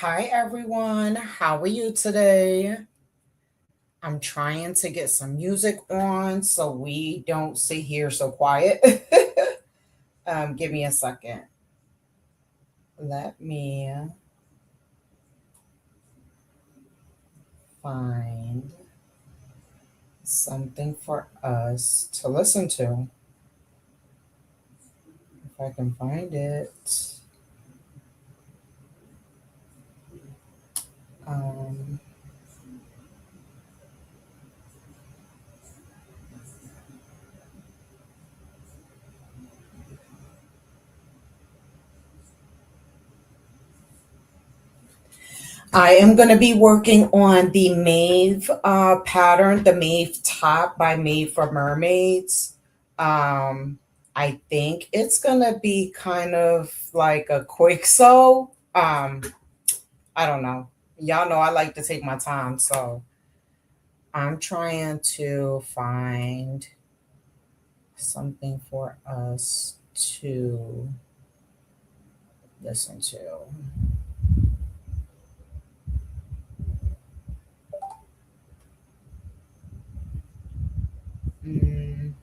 Hi, everyone. How are you today? I'm trying to get some music on so we don't sit here so quiet. Give me a second. Let me find something for us to listen to. If I can find it. Um, I am going to be working on the Maeve pattern, the Maeve top by Maeve for Mermaids. Um, I think it's going to be kind of like a quick sew. I don't know. Y'all know I like to take my time, so I'm trying to find something for us to listen to. Mm,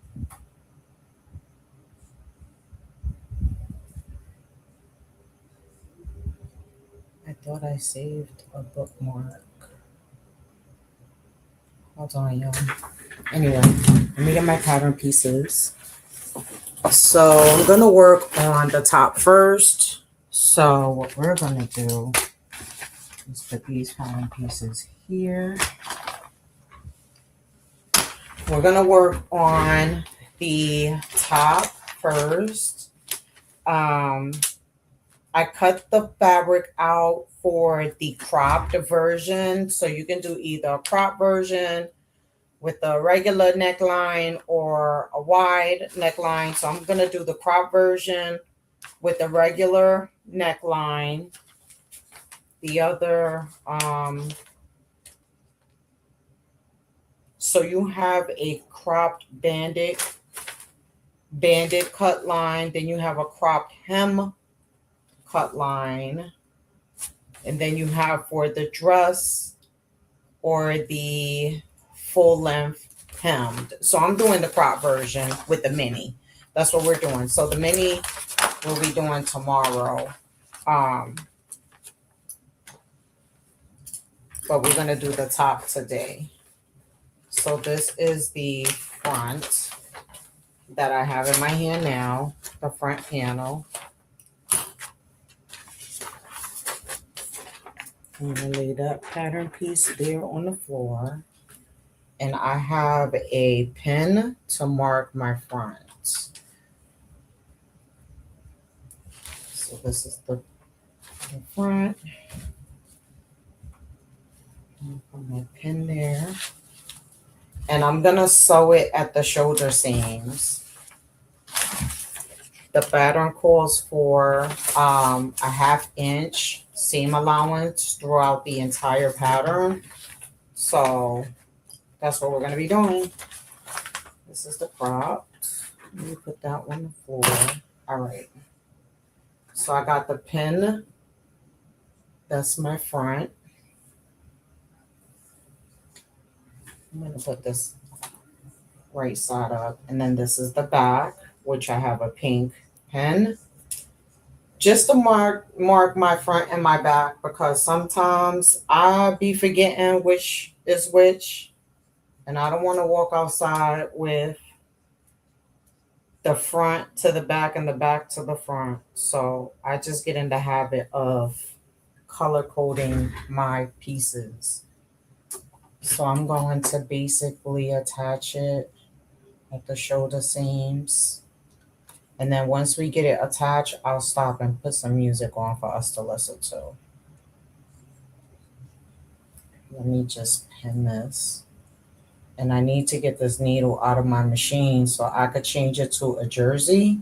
I thought I saved a bookmark. Hold on, y'all. Anyway, let me get my pattern pieces. So I'm gonna work on the top first. So what we're gonna do is put these pattern pieces here. We're gonna work on the top first. Um, I cut the fabric out for the cropped version, so you can do either a crop version with a regular neckline or a wide neckline. So I'm going to do the crop version with a regular neckline. The other, so you have a cropped banded cut line, then you have a cropped hem cut line, and then you have for the dress or the full length hemmed. So I'm doing the crop version with the mini. That's what we're doing. So the mini we'll be doing tomorrow. Um, but we're gonna do the top today. So this is the front that I have in my hand now, the front panel. I'm gonna lay that pattern piece there on the floor. And I have a pin to mark my front. So this is the front. Put my pin there. And I'm gonna sew it at the shoulder seams. The pattern calls for a 1/2 inch seam allowance throughout the entire pattern. So that's what we're gonna be doing. This is the crop. Let me put that on the floor. All right. So I got the pin. That's my front. I'm gonna put this right side up. And then this is the back, which I have a pink pin. Just to mark my front and my back because sometimes I be forgetting which is which. And I don't want to walk outside with the front to the back and the back to the front. So I just get in the habit of color coding my pieces. So I'm going to basically attach it at the shoulder seams. And then once we get it attached, I'll stop and put some music on for us to listen to. Let me just pin this. And I need to get this needle out of my machine so I could change it to a jersey.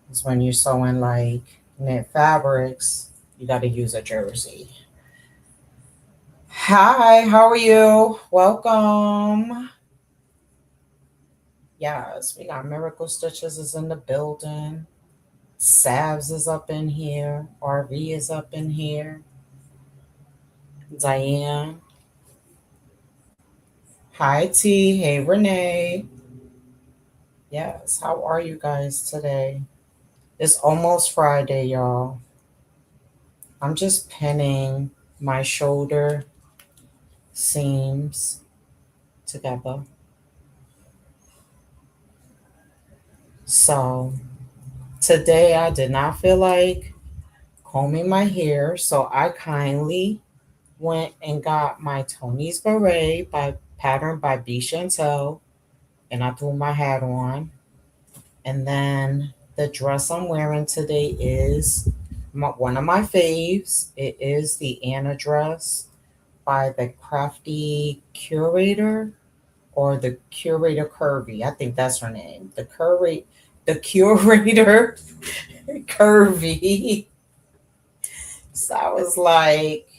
Because when you're sewing like knit fabrics, you got to use a jersey. Hi, how are you? Welcome. Yes, we got Miracle Stitches is in the building. Savs is up in here. RV is up in here. Diane. Hi T. Hey Renee. Yes, how are you guys today? It's almost Friday, y'all. I'm just pinning my shoulder seams together. So today I did not feel like combing my hair, so I kindly went and got my Tony's beret by pattern by B Chantel, and I threw my hat on. And then the dress I'm wearing today is one of my faves. It is the Anna dress by the Crafty Curator or the Curator Curvy. I think that's her name. The Curator Curvy. So I was like,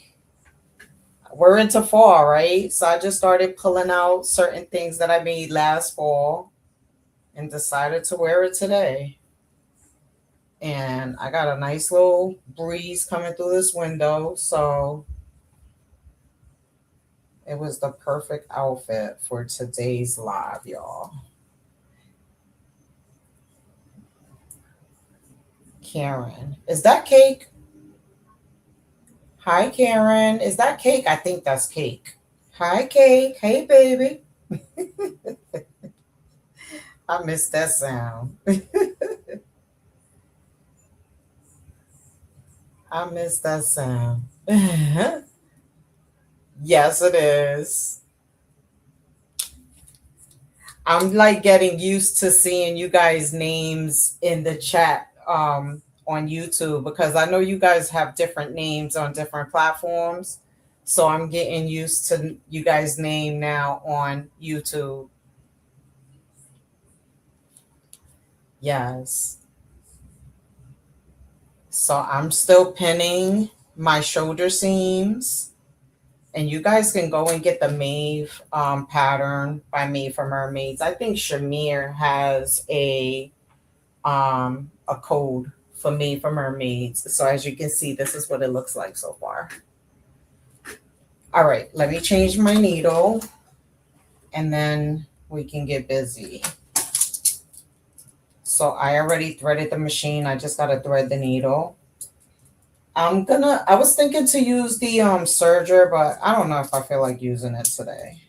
we're into fall, right? So I just started pulling out certain things that I made last fall and decided to wear it today. And I got a nice little breeze coming through this window, so it was the perfect outfit for today's live, y'all. Karen, is that cake? Hi, Karen. Is that cake? I think that's cake. Hi, cake. Hey, baby. I missed that sound. I missed that sound. Yes, it is. I'm like getting used to seeing you guys' names in the chat on YouTube because I know you guys have different names on different platforms. So I'm getting used to you guys' name now on YouTube. Yes. So I'm still pinning my shoulder seams. And you guys can go and get the Maeve pattern by Maeve for Mermaids. I think Shamir has a code for Maeve for Mermaids. So as you can see, this is what it looks like so far. All right, let me change my needle and then we can get busy. So I already threaded the machine. I just gotta thread the needle. I was thinking to use the serger, but I don't know if I feel like using it today.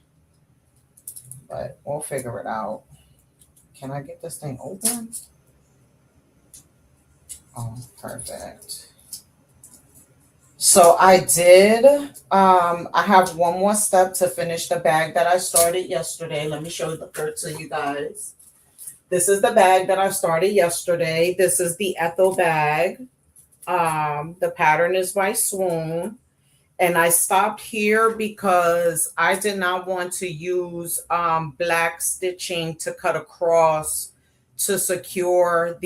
But we'll figure it out. Can I get this thing open? Oh, perfect. So I have one more step to finish the bag that I started yesterday. Let me show the first to you guys. This is the bag that I started yesterday. This is the Ethel bag. The pattern is by Swoon. And I stopped here because I did not want to use black stitching to cut across to secure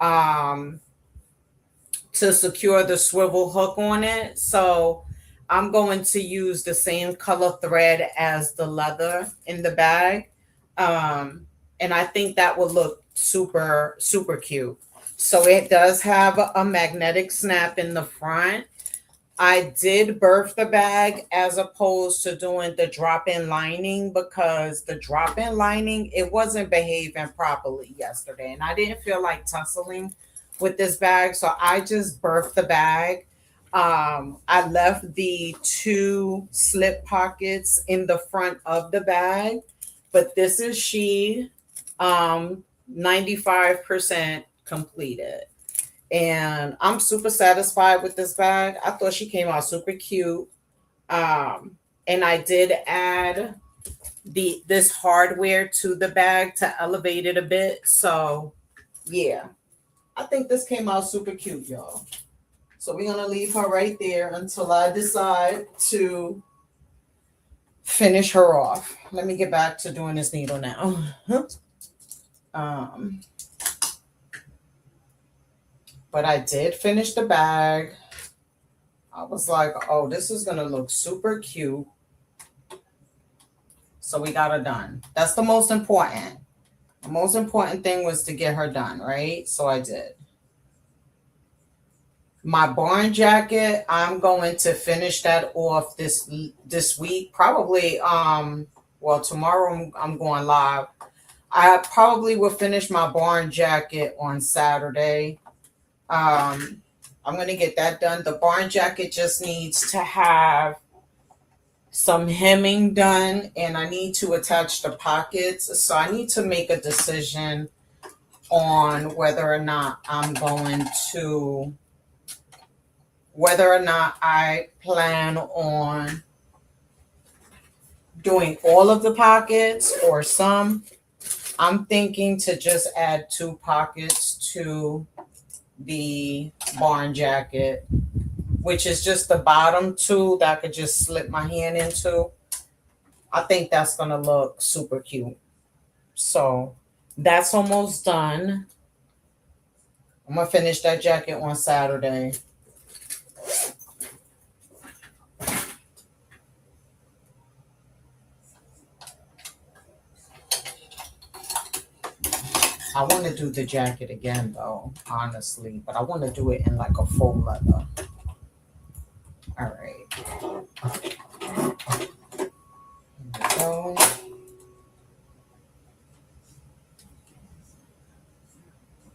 um, the swivel hook on it. So I'm going to use the same color thread as the leather in the bag. And I think that will look super, super cute. So it does have a magnetic snap in the front. I did birth the bag as opposed to doing the drop-in lining because the drop-in lining, it wasn't behaving properly yesterday. And I didn't feel like tussling with this bag. So I just birthed the bag. I left the two slip pockets in the front of the bag. But this is 95% completed. And I'm super satisfied with this bag. I thought she came out super cute. And I did add this hardware to the bag to elevate it a bit. So yeah, I think this came out super cute, y'all. So we're gonna leave her right there until I decide to finish her off. Let me get back to doing this needle now. um, but I did finish the bag. I was like, oh, this is gonna look super cute. So we got her done. That's the most important. The most important thing was to get her done, right? So I did. My barn jacket, I'm going to finish that off this week. Probably well, tomorrow I'm going live. I probably will finish my barn jacket on Saturday. I'm going to get that done. The barn jacket just needs to have some hemming done, and I need to attach the pockets. So I need to make a decision on whether or not I plan on doing all of the pockets or some. I'm thinking to just add 2 pockets to the barn jacket, which is just the bottom 2 that I could just slip my hand into. I think that's going to look super cute. So that's almost done. I'm going to finish that jacket on Saturday. I want to do the jacket again, though, honestly, but I want to do it in like a faux leather. All right. Here we go.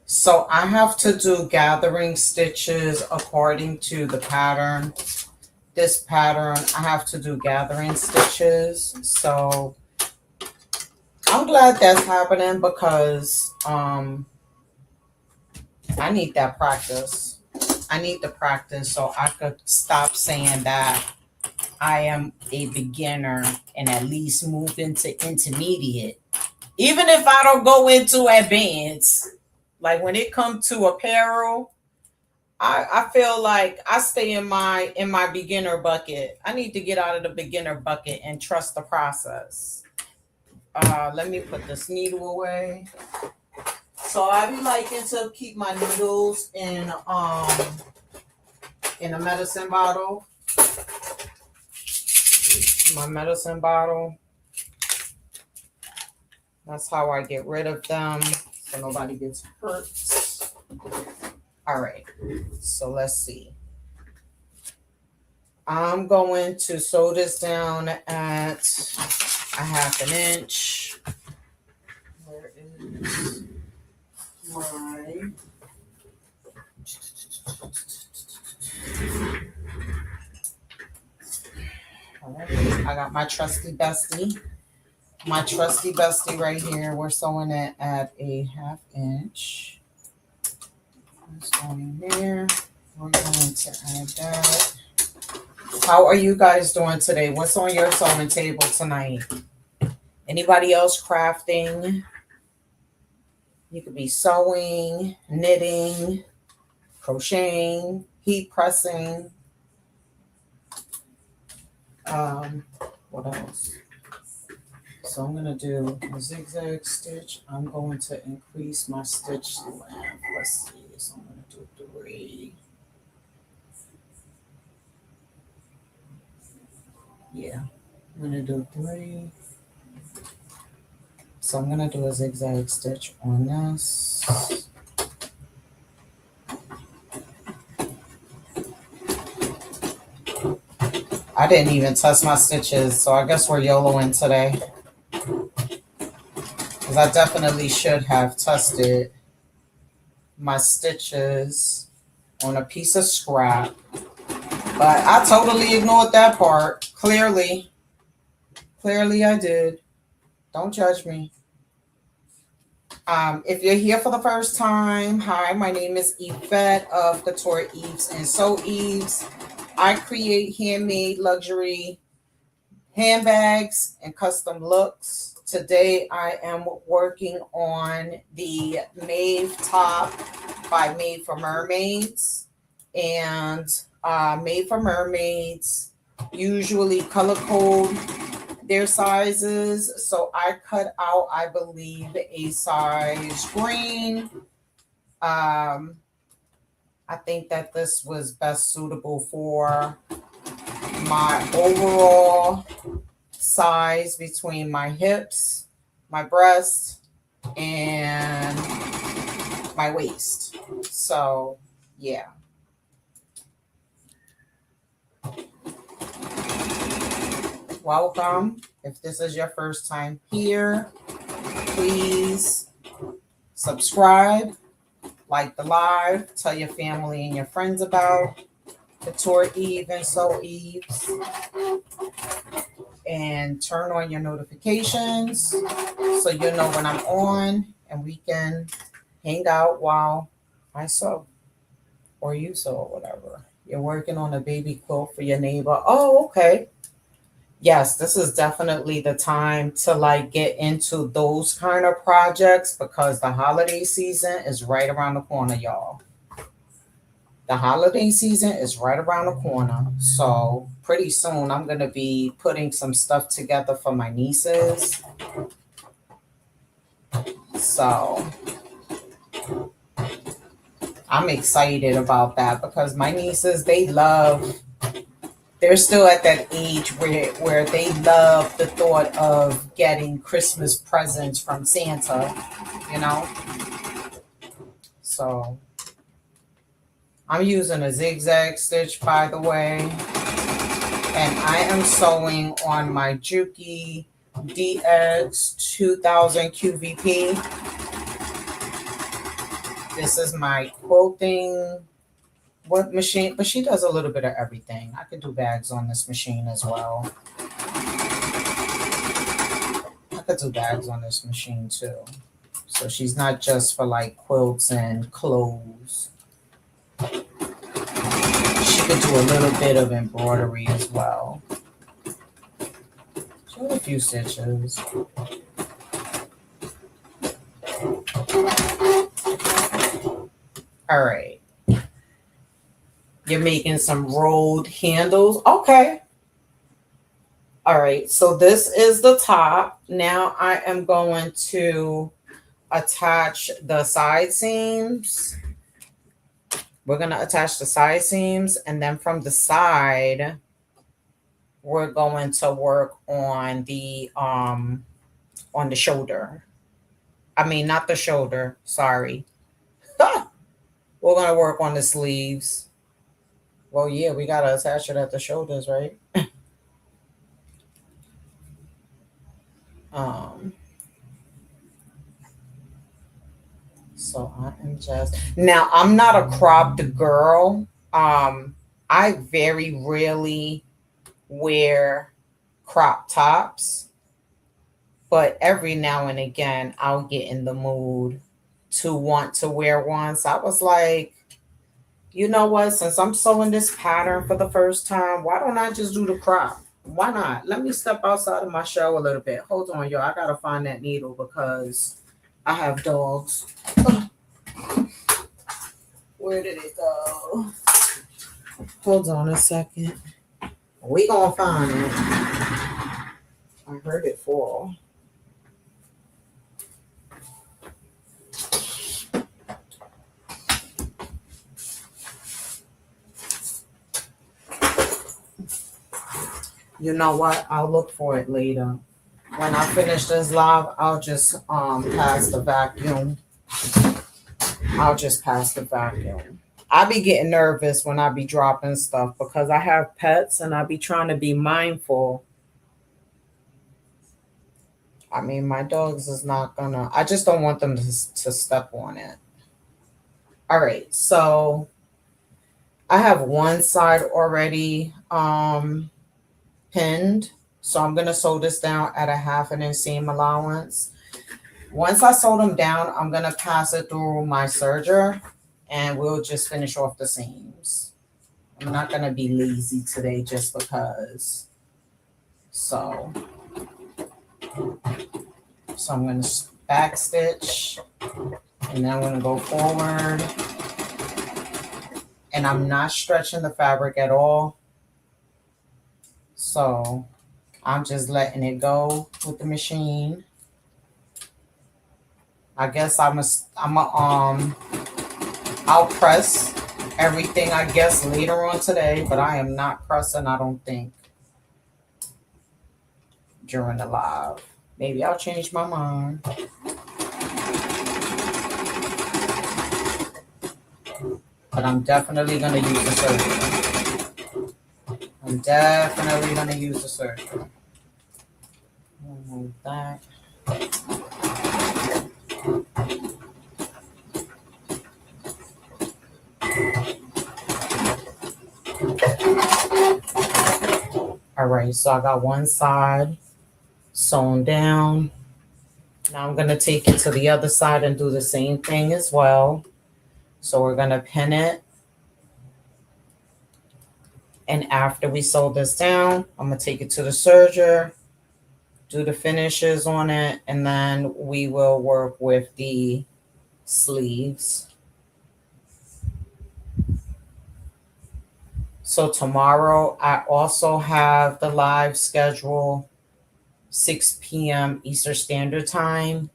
So I have to do gathering stitches according to the pattern. This pattern, I have to do gathering stitches. So I'm glad that's happening because I need that practice. I need the practice so I could stop saying that I am a beginner and at least move into intermediate. Even if I don't go into advanced, like when it comes to apparel, I feel like I stay in my beginner bucket. I need to get out of the beginner bucket and trust the process. Let me put this needle away. So I be liking to keep my needles in a medicine bottle. My medicine bottle. That's how I get rid of them so nobody gets hurt. All right, so let's see. I'm going to sew this down at a 1/2 inch. Where is my... All right, I got my trusty bestie. My trusty bestie right here. We're sewing it at a 1/2 inch. It's going there. We're going to add that. How are you guys doing today? What's on your sewing table tonight? Anybody else crafting? You could be sewing, knitting, crocheting, heat pressing. What else? So I'm going to do a zigzag stitch. I'm going to increase my stitch length. Let's see. So I'm going to do 3. Yeah, I'm going to do 3. So I'm going to do a zigzag stitch on this. I didn't even test my stitches, so I guess we're YOLOing today. Because I definitely should have tested my stitches on a piece of scrap. But I totally ignored that part. Clearly I did. Don't judge me. If you're here for the first time, hi, my name is Yvette of Couture Yves and Sew Yves. I create handmade luxury handbags and custom looks. Today I am working on the Maeve top by Made for Mermaids. And Made for Mermaids usually color code their sizes. So I cut out, I believe, a size green. I think that this was best suitable for my overall size between my hips, my breast, and my waist. So, yeah. welcome. If this is your first time here, please subscribe, like the live, tell your family and your friends about the tour Eve and Sew Yves, and turn on your notifications so you'll know when I'm on and we can hang out while I sew or you sew or whatever. You're working on a baby quilt for your neighbor. Oh, okay. Yes, this is definitely the time to like get into those kind of projects because the holiday season is right around the corner, y'all. The holiday season is right around the corner. So pretty soon I'm going to be putting some stuff together for my nieces. So I'm excited about that because my nieces, they're still at that age where they love the thought of getting Christmas presents from Santa, you know? So I'm using a zigzag stitch, by the way, and I am sewing on my Juki DX 2000 QVP. This is my quilting machine, but she does a little bit of everything. I could do bags on this machine as well. I could do bags on this machine too. So she's not just for like quilts and clothes. She could do a little bit of embroidery as well. She had a few stitches. All right. You're making some rolled handles. Okay. All right. So this is the top. Now I am going to attach the side seams. We're going to attach the side seams, and then from the side, we're going to work on the shoulder. I mean, not the shoulder. Sorry. We're going to work on the sleeves. Well, yeah, we got to attach it at the shoulders, right? So I am just now. I'm not a cropped girl. I very rarely wear crop tops, but every now and again I'll get in the mood to want to wear one. So I was like, you know what? Since I'm sewing this pattern for the first time, why don't I just do the crop? Why not? Let me step outside of my shell a little bit. Hold on, y'all. I gotta find that needle because I have dogs. Where did it go? Hold on a second. We gonna find it. I heard it fall. You know what? I'll look for it later. When I finish this live, I'll just pass the vacuum. I'll just pass the vacuum. I be getting nervous when I be dropping stuff because I have pets and I be trying to be mindful. I mean, my dogs is not gonna, I just don't want them to step on it. All right, so I have one side already pinned. So I'm gonna sew this down at a 1/2 inch seam allowance. Once I sew them down, I'm gonna pass it through my serger and we'll just finish off the seams. I'm not gonna be lazy today just because. So I'm gonna back stitch and then I'm gonna go forward. And I'm not stretching the fabric at all. So I'm just letting it go with the machine. I guess I'll press everything, I guess, later on today, but I am not pressing, I don't think, during the live. Maybe I'll change my mind. But I'm definitely going to use the serger. I'm definitely going to use the serger. remove that. All right, so I got one side sewn down. Now I'm going to take it to the other side and do the same thing as well. So we're going to pin it. And after we sew this down, I'm going to take it to the serger, do the finishes on it, and then we will work with the sleeves. So tomorrow I also have the live schedule, 6 p.m. Eastern Standard Time,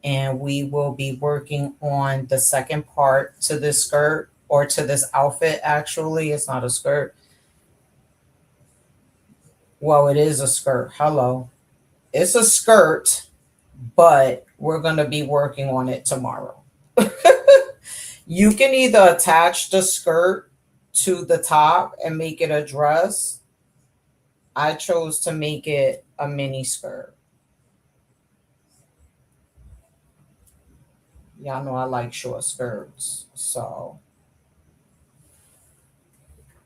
and we will be working on the second part to this skirt, or to this outfit. Actually, it's not a skirt. Well, it is a skirt. Hello. It's a skirt, but we're going to be working on it tomorrow. You can either attach the skirt to the top and make it a dress. I chose to make it a mini skirt. Y'all know I like short skirts. So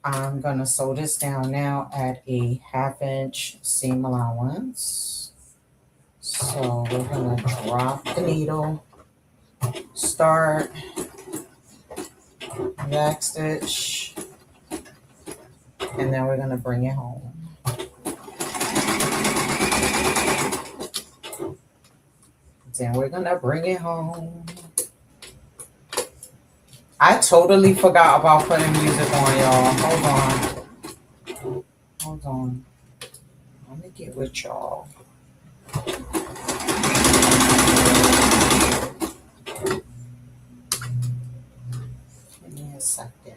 I'm going to sew this down now at a 1/2 inch seam allowance. So we're going to drop the needle, start back stitch, and then we're going to bring it home. Then we're going to bring it home. I totally forgot about putting music on, y'all. Hold on. Let me get with y'all. Give me a second.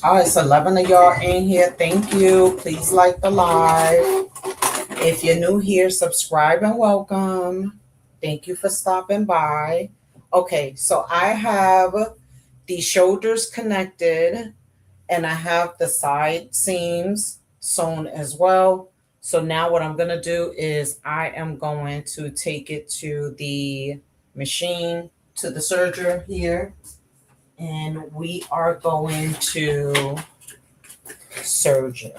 All right, so 11 of y'all in here. Thank you. Please like the live. If you're new here, subscribe and welcome. Thank you for stopping by. Okay, so I have the shoulders connected and I have the side seams sewn as well. So now what I'm going to do is I am going to take it to the machine, to the serger here. And we are going to serge it.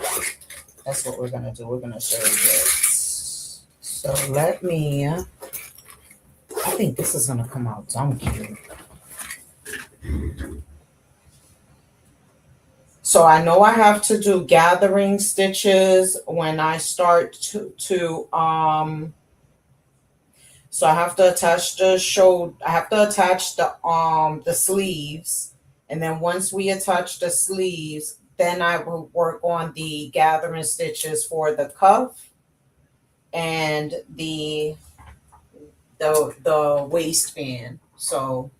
That's what we're going to do. We're going to serge it. So let me, I think this is going to come out dumb cute. So I know I have to do gathering stitches when I start so I have to attach the the sleeves, and then once we attach the sleeves, then I will work on the gathering stitches for the cuff and the waistband. So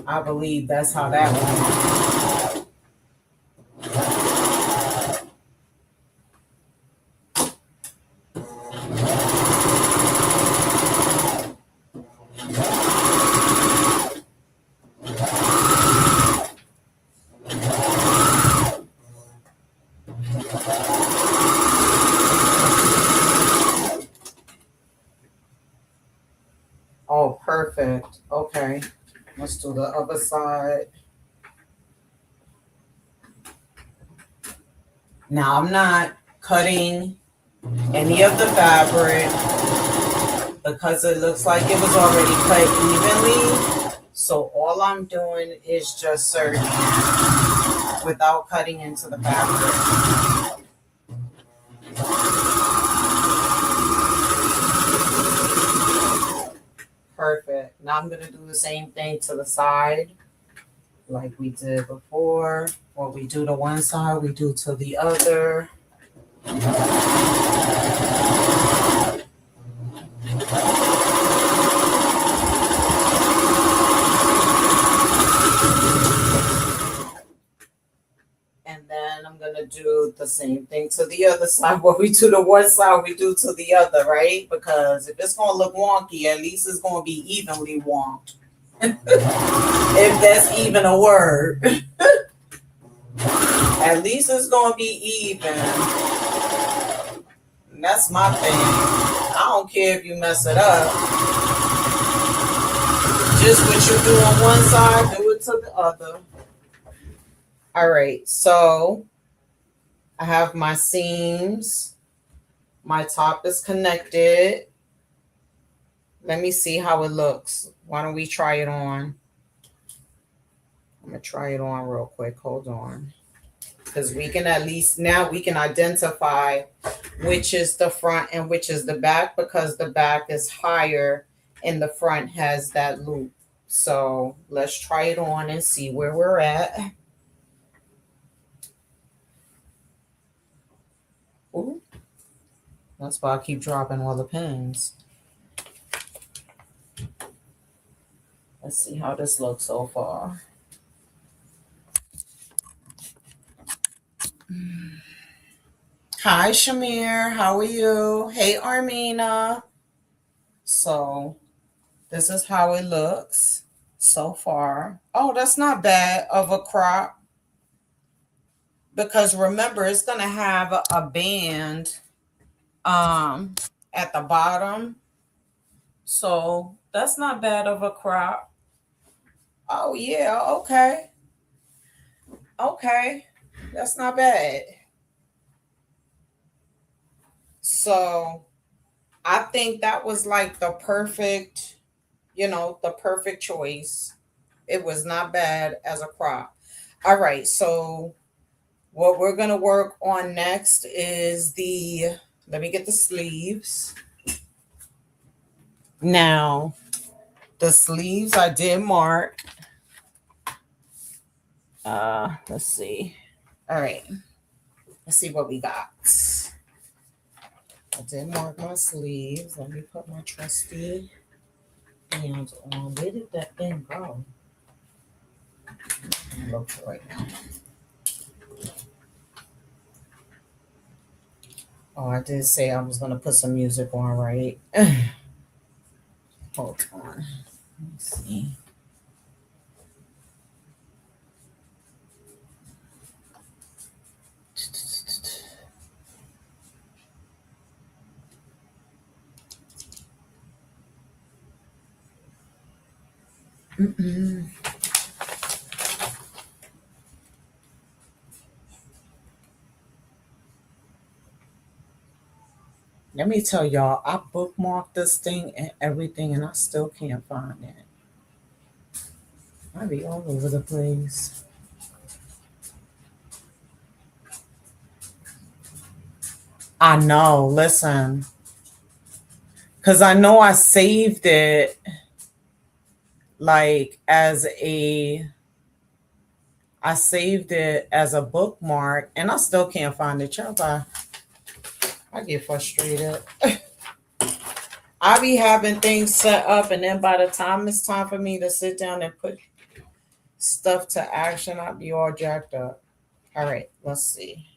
I believe that's how that went. Oh, perfect. Okay. Let's do the other side. Now I'm not cutting any of the fabric because it looks like it was already cut evenly. So all I'm doing is just serging without cutting into the fabric. Perfect. Now I'm going to do the same thing to the side like we did before. What we do to one side, we do to the other. the same thing to the other side. What we do to one side, we do to the other, right? Because if it's going to look wonky, at least it's going to be evenly wonked. If that's even a word. At least it's going to be even. And that's my thing. I don't care if you mess it up. Just what you do on one side, do it to the other. All right, so I have my seams. My top is connected. Let me see how it looks. Why don't we try it on? I'm going to try it on real quick. Hold on. Because we can at least, now we can identify which is the front and which is the back, because the back is higher and the front has that loop. So let's try it on and see where we're at. Ooh. That's why I keep dropping all the pins. Let's see how this looks so far. Hi, Shamir. How are you? Hey, Armina. So this is how it looks so far. Oh, that's not bad of a crop. Because remember, it's going to have a band at the bottom. So that's not bad of a crop. Oh, yeah. Okay. Okay. That's not bad. So I think that was like the perfect, the perfect choice. It was not bad as a crop. All right. So what we're going to work on next is let me get the sleeves. Now, the sleeves I did mark. Let's see. All right. Let's see what we got. I did mark my sleeves. Let me put my trusty hands on. Where did that thing go? I'm look for right now. Oh, I did say I was going to put some music on, right? Hold on. Let's see. Let me tell y'all, I bookmarked this thing and everything, and I still can't find it. I be all over the place. I know. Listen, because I know I saved it like I saved it as a bookmark, and I still can't find it. Y'all, I get frustrated. I be having things set up, and then by the time it's time for me to sit down and put stuff to action, I'll be all jacked up. All right, let's see.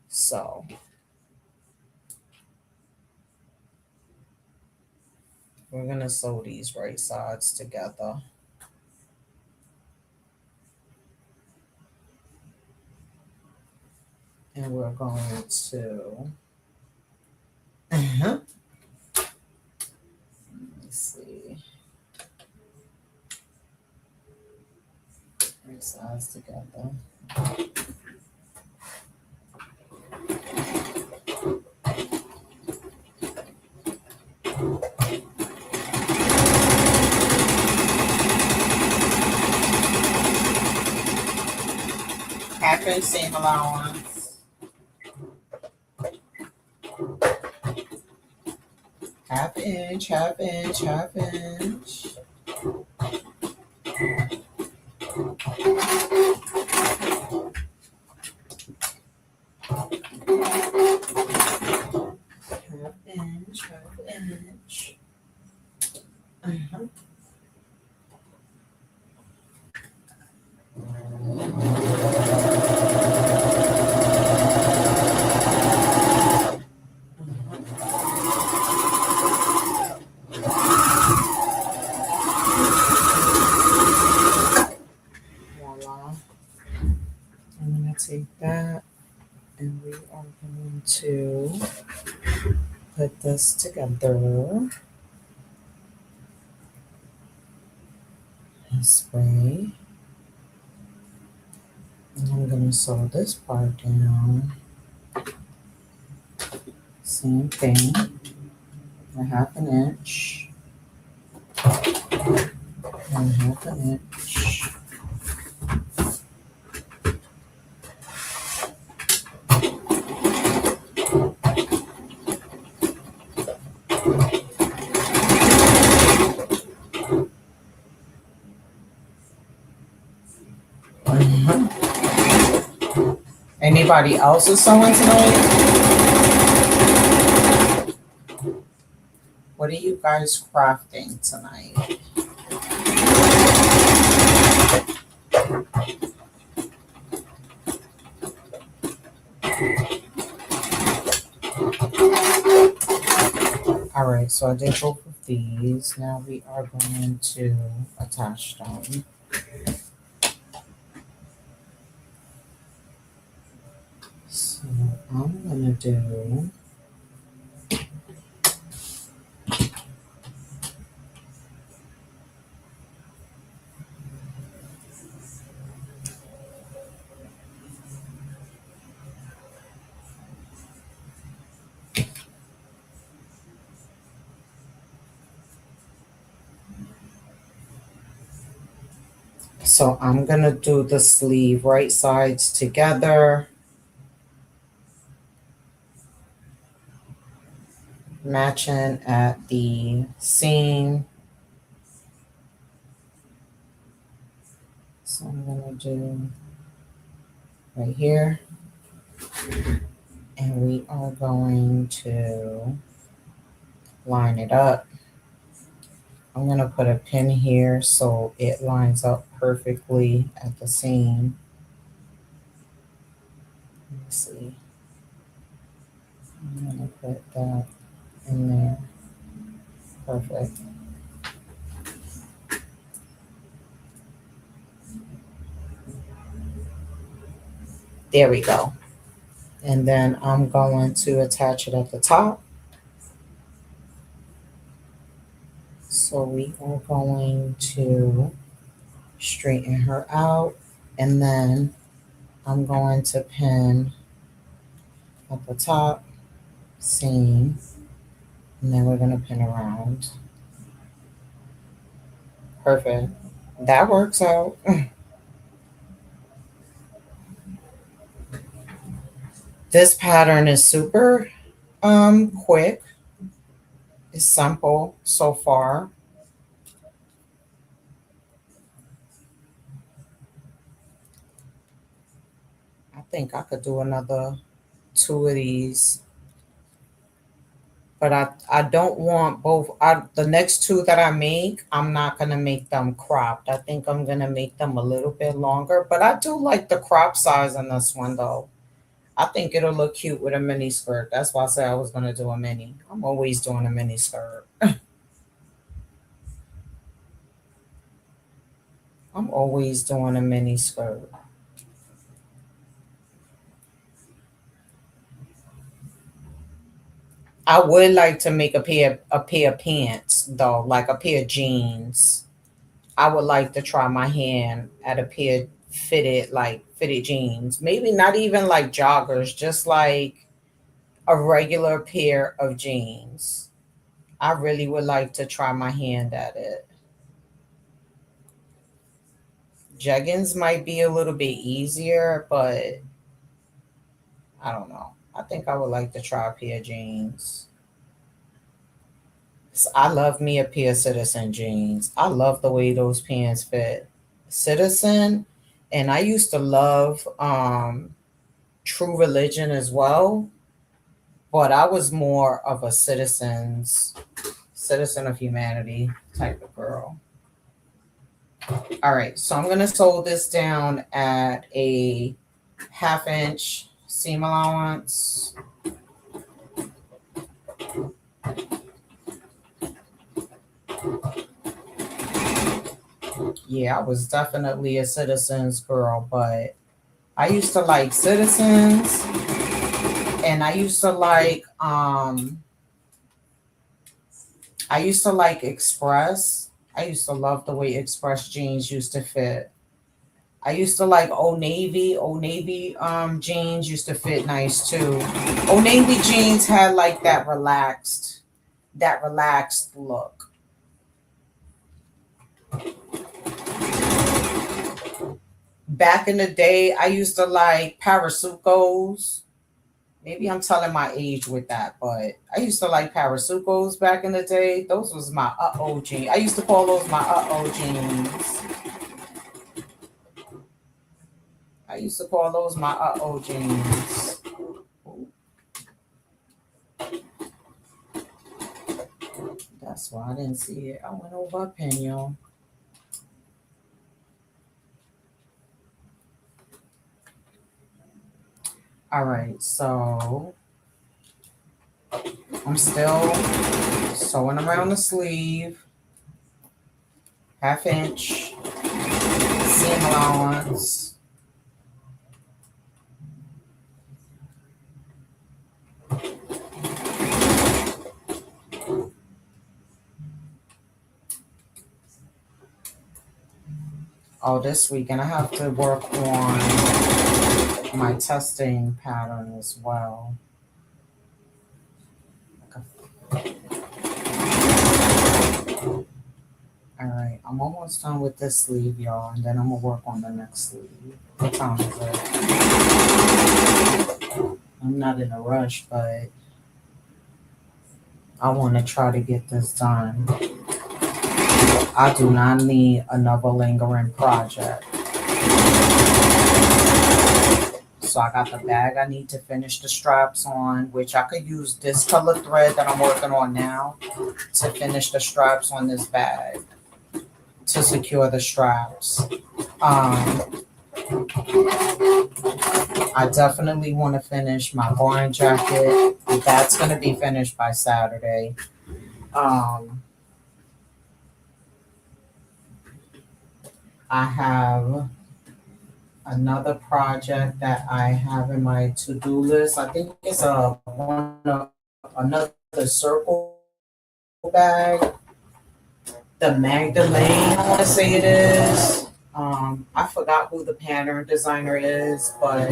So we're going to sew these right sides together. And we're going to, let's see, right sides together. Half-inch seam allowance. Half inch, half inch, half inch. Half inch, half inch. put this together this way. And I'm going to sew this part down. Same thing, a half an inch and half an inch. Anybody else is sewing tonight? What are you guys crafting tonight? All right, so I did both of these. Now we are going to attach them. So I'm going to do So I'm going to do the sleeve right sides together, matching at the seam. So I'm going to do right here. And we are going to line it up. I'm going to put a pin here so it lines up perfectly at the seam. Let me see. I'm going to put that in there. Perfect. There we go. And then I'm going to attach it at the top. So we are going to straighten her out, and then I'm going to pin at the top, seam, and then we're going to pin around. Perfect. That works out. This pattern is super quick. It's simple so far. I think I could do another 2 of these. But I don't want both. The next 2 that I make, I'm not going to make them cropped. I think I'm going to make them a little bit longer. But I do like the crop size on this one, though. I think it'll look cute with a mini skirt. That's why I said I was going to do a mini. I'm always doing a mini skirt. I'm always doing a mini skirt. I would like to make a pair of pants, though, like a pair of jeans. I would like to try my hand at a pair fitted jeans. Maybe not even like joggers, just like a regular pair of jeans. I really would like to try my hand at it. Jeggings might be a little bit easier, but I don't know. I think I would like to try a pair of jeans. I love me a pair of Citizen jeans. I love the way those pants fit. Citizen, and I used to love True Religion as well, but I was more of a citizen of humanity type of girl. All right, so I'm gonna sew this down at a 1/2 inch seam allowance. Yeah, I was definitely a Citizens girl, but I used to like Citizens, and I used to like I used to like Express. I used to love the way Express jeans used to fit. I used to like Old Navy. Old Navy jeans used to fit nice too. Old Navy jeans had like that relaxed look. Back in the day, I used to like Parasucos. Maybe I'm telling my age with that, but I used to like Parasucos back in the day. Those was my uh-oh jeans. I used to call those my uh-oh jeans. I used to call those my uh-oh jeans. That's why I didn't see it. I went over a pin. All right, so I'm still sewing around the sleeve, half inch, seam allowance. Oh, this weekend I have to work on my testing pattern as well. All right, I'm almost done with this sleeve, y'all, and then I'm gonna work on the next sleeve. What time is it? I'm not in a rush, but I want to try to get this done. I do not need another lingering project. So I got the bag I need to finish the straps on, which I could use this color thread that I'm working on now to finish the straps on this bag to secure the straps. I definitely want to finish my barn jacket. That's going to be finished by Saturday. I have another project that I have in my to-do list. I think it's another circle bag. The Magdalene, I want to say it is. I forgot who the pattern designer is, but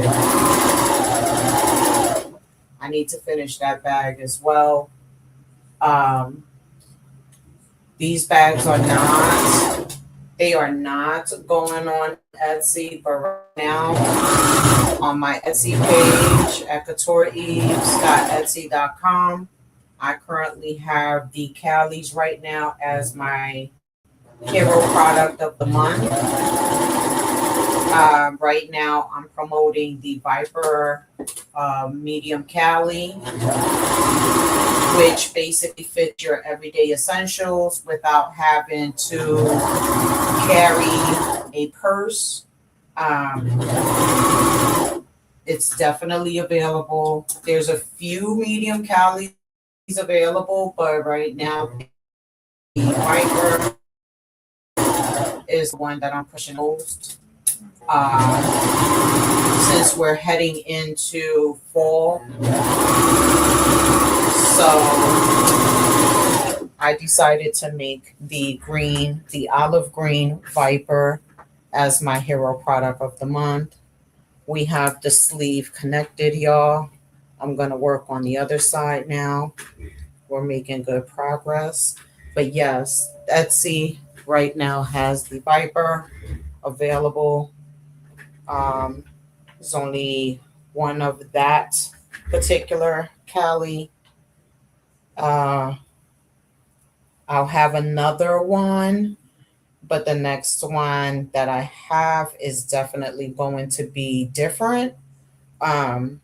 I need to finish that bag as well. These bags they are not going on Etsy, but right now on my Etsy page at coutureeves.etsy.com, I currently have the Callies right now as my hero product of the month. Right now, I'm promoting the Viper Medium Cali, which basically fits your everyday essentials without having to carry a purse. It's definitely available. There's a few medium Calis available, but right now, the Viper is the one that I'm pushing most. Since we're heading into fall, so I decided to make the olive green Viper as my hero product of the month. We have the sleeve connected, y'all. I'm going to work on the other side now. We're making good progress. But yes, Etsy right now has the Viper available. There's only one of that particular Cali. I'll have another one, but the next one that I have is definitely going to be different. But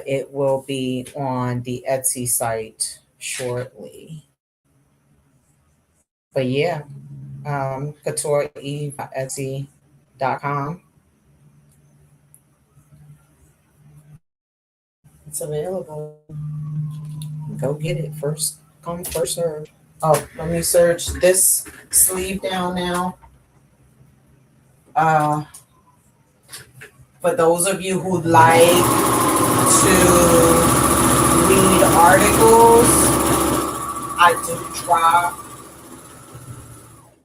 it will be on the Etsy site shortly. But yeah, coutureeve.etsy.com. It's available. Go get it. First come, first serve. Oh, let me search this sleeve down now. For those of you who like to read articles, I do drop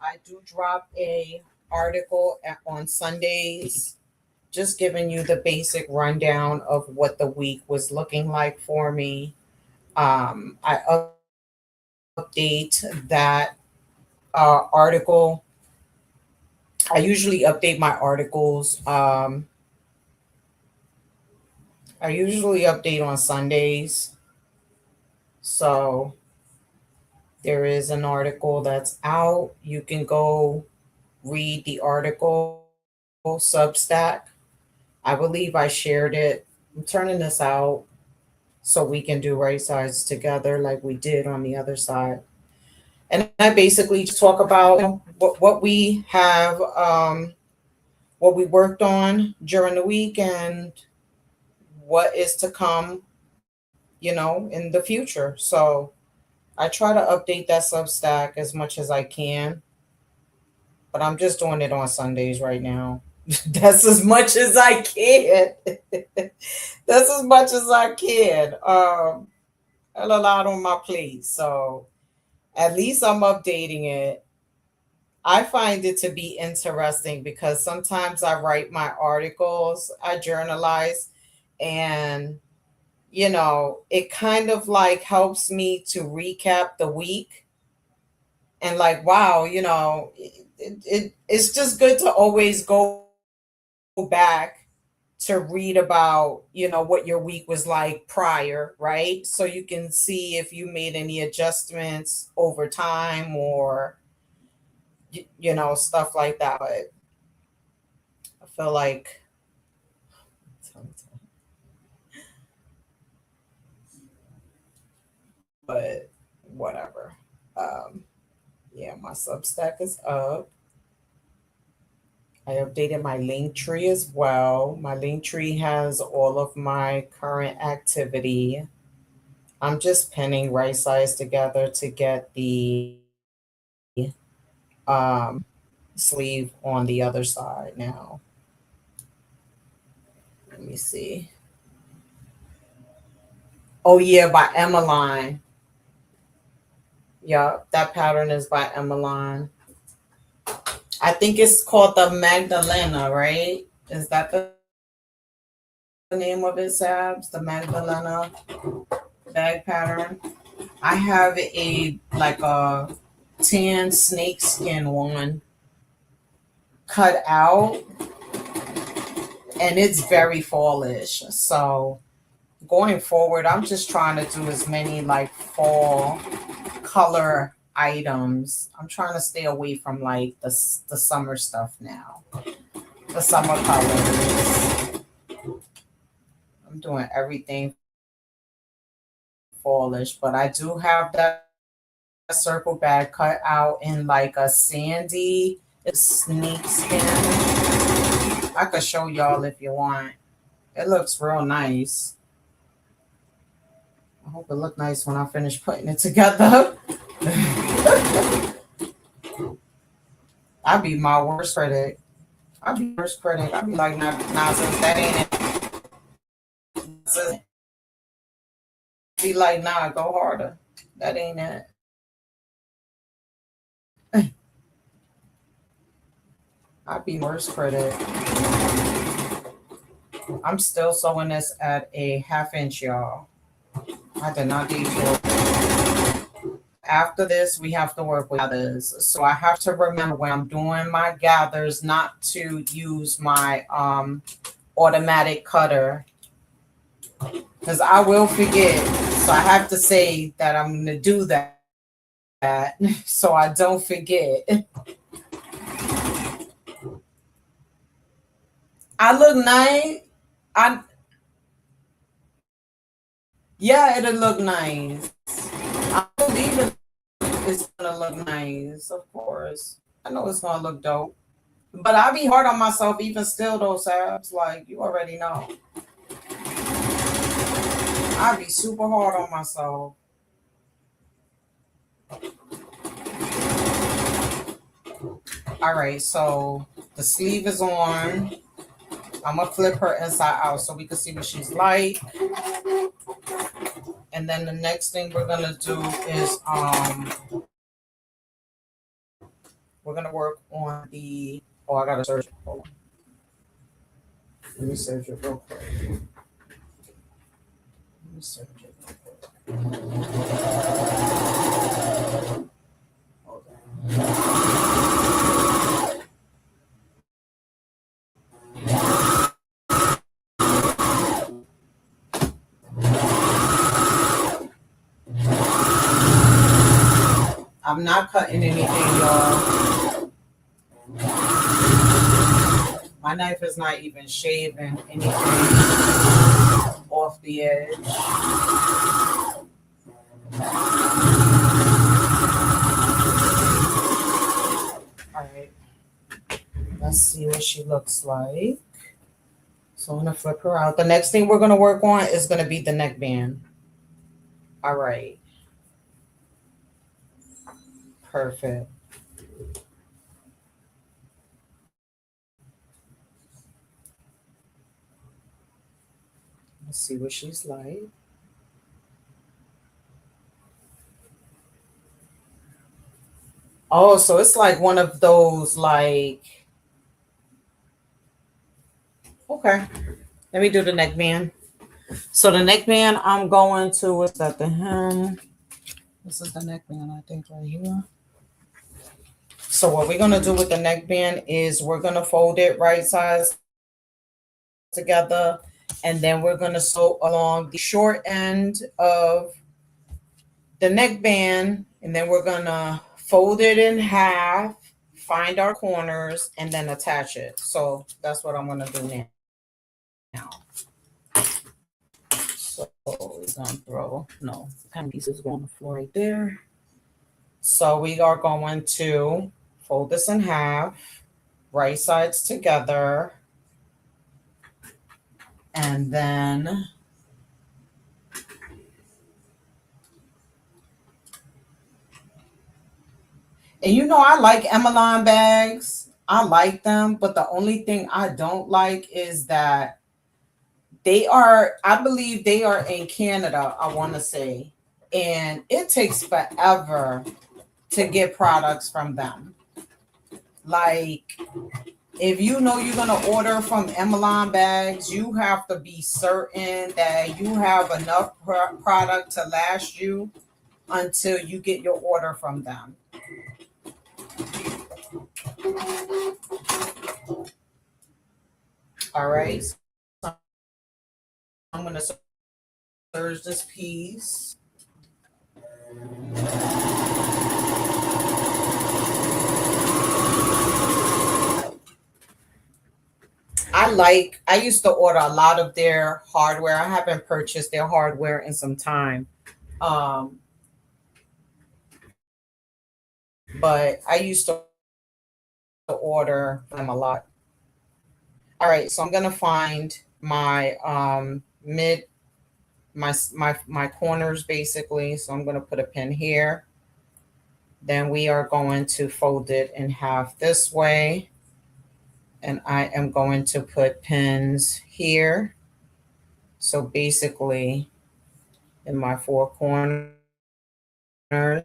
I do drop a article on Sundays, just giving you the basic rundown of what the week was looking like for me. I update that article. I usually update my articles. I usually update on Sundays. So there is an article that's out. You can go read the article, Substack. I believe I shared it. I'm turning this out so we can do right sides together like we did on the other side. And I basically just talk about what we have, what we worked on during the week, and what is to come, in the future. So I try to update that Substack as much as I can, but I'm just doing it on Sundays right now. That's as much as I can. That's as much as I can. I have a lot on my plate, so at least I'm updating it. I find it to be interesting because sometimes I write my articles, I journalize, and it kind of like helps me to recap the week and like, wow, it's just good to always go back to read about, what your week was like prior, right? So you can see if you made any adjustments over time or, stuff like that. But I feel like, but whatever. Um, yeah, my Substack is up. I updated my link tree as well. My link tree has all of my current activity. I'm just pinning right sides together to get the sleeve on the other side now. Let me see. Oh yeah, by Emmeline. Yeah, that pattern is by Emmeline. I think it's called the Magdalena, right? Is that the name of it, Sabs? The Magdalena bag pattern. I have like a tan snakeskin one cut out, and it's very fallish. So going forward, I'm just trying to do as many like fall color items. I'm trying to stay away from like the summer stuff now. The summer colors. I'm doing everything fallish, but I do have that circle bag cut out in like a sandy snake skin. I could show y'all if you want. It looks real nice. I hope it look nice when I finish putting it together. I'd be my worst critic. I'd be worst critic. I'd be like, nah, sis, that ain't it. Sis, be like, nah, go harder. That ain't it. I'd be worst critic. I'm still sewing this at a 1/2 inch, y'all. I did not detour. After this, we have to work with gathers. So I have to remember when I'm doing my gathers not to use my automatic cutter because I will forget. So I have to say that I'm going to do that so I don't forget. I look nice. I Yeah, it'll look nice. I believe it's gonna look nice, of course. I know it's gonna look dope. But I be hard on myself even still though, Sabs. Like you already know. I be super hard on myself. All right, so the sleeve is on. I'm gonna flip her inside out so we can see what she's like. And then the next thing we're gonna do is we're gonna work on the I gotta search. Hold on. Let me search it real quick. Let me search it real quick. Hold on. I'm not cutting anything, y'all. My knife is not even shaving anything off the edge. All right, let's see what she looks like. So I'm gonna flip her out. The next thing we're gonna work on is gonna be the neckband. All right, perfect. Let's see what she's like. Oh, so it's like one of those like okay. Let me do the neckband. So the neckband I'm going to is at the hem. This is the neckband, I think, right here. So what we're gonna do with the neckband is we're gonna fold it right sides together, and then we're gonna sew along the short end of the neckband, and then we're gonna fold it in half, find our corners, and then attach it. So that's what I'm gonna do now. So we're gonna throw no pen pieces go on the floor right there. So we are going to fold this in half, right sides together, and then I like Emeline bags. I like them, but the only thing I don't like is that I believe they are in Canada, I want to say, and it takes forever to get products from them. Like, if you know you're going to order from Emeline bags, you have to be certain that you have enough product to last you until you get your order from them. All right. So I'm going to serge this piece. I used to order a lot of their hardware. I haven't purchased their hardware in some time. Um, but I used to order them a lot. All right, so I'm gonna find my mid my corners basically. So I'm gonna put a pin here. Then we are going to fold it in half this way. And I am going to put pins here. So basically in my four corners, I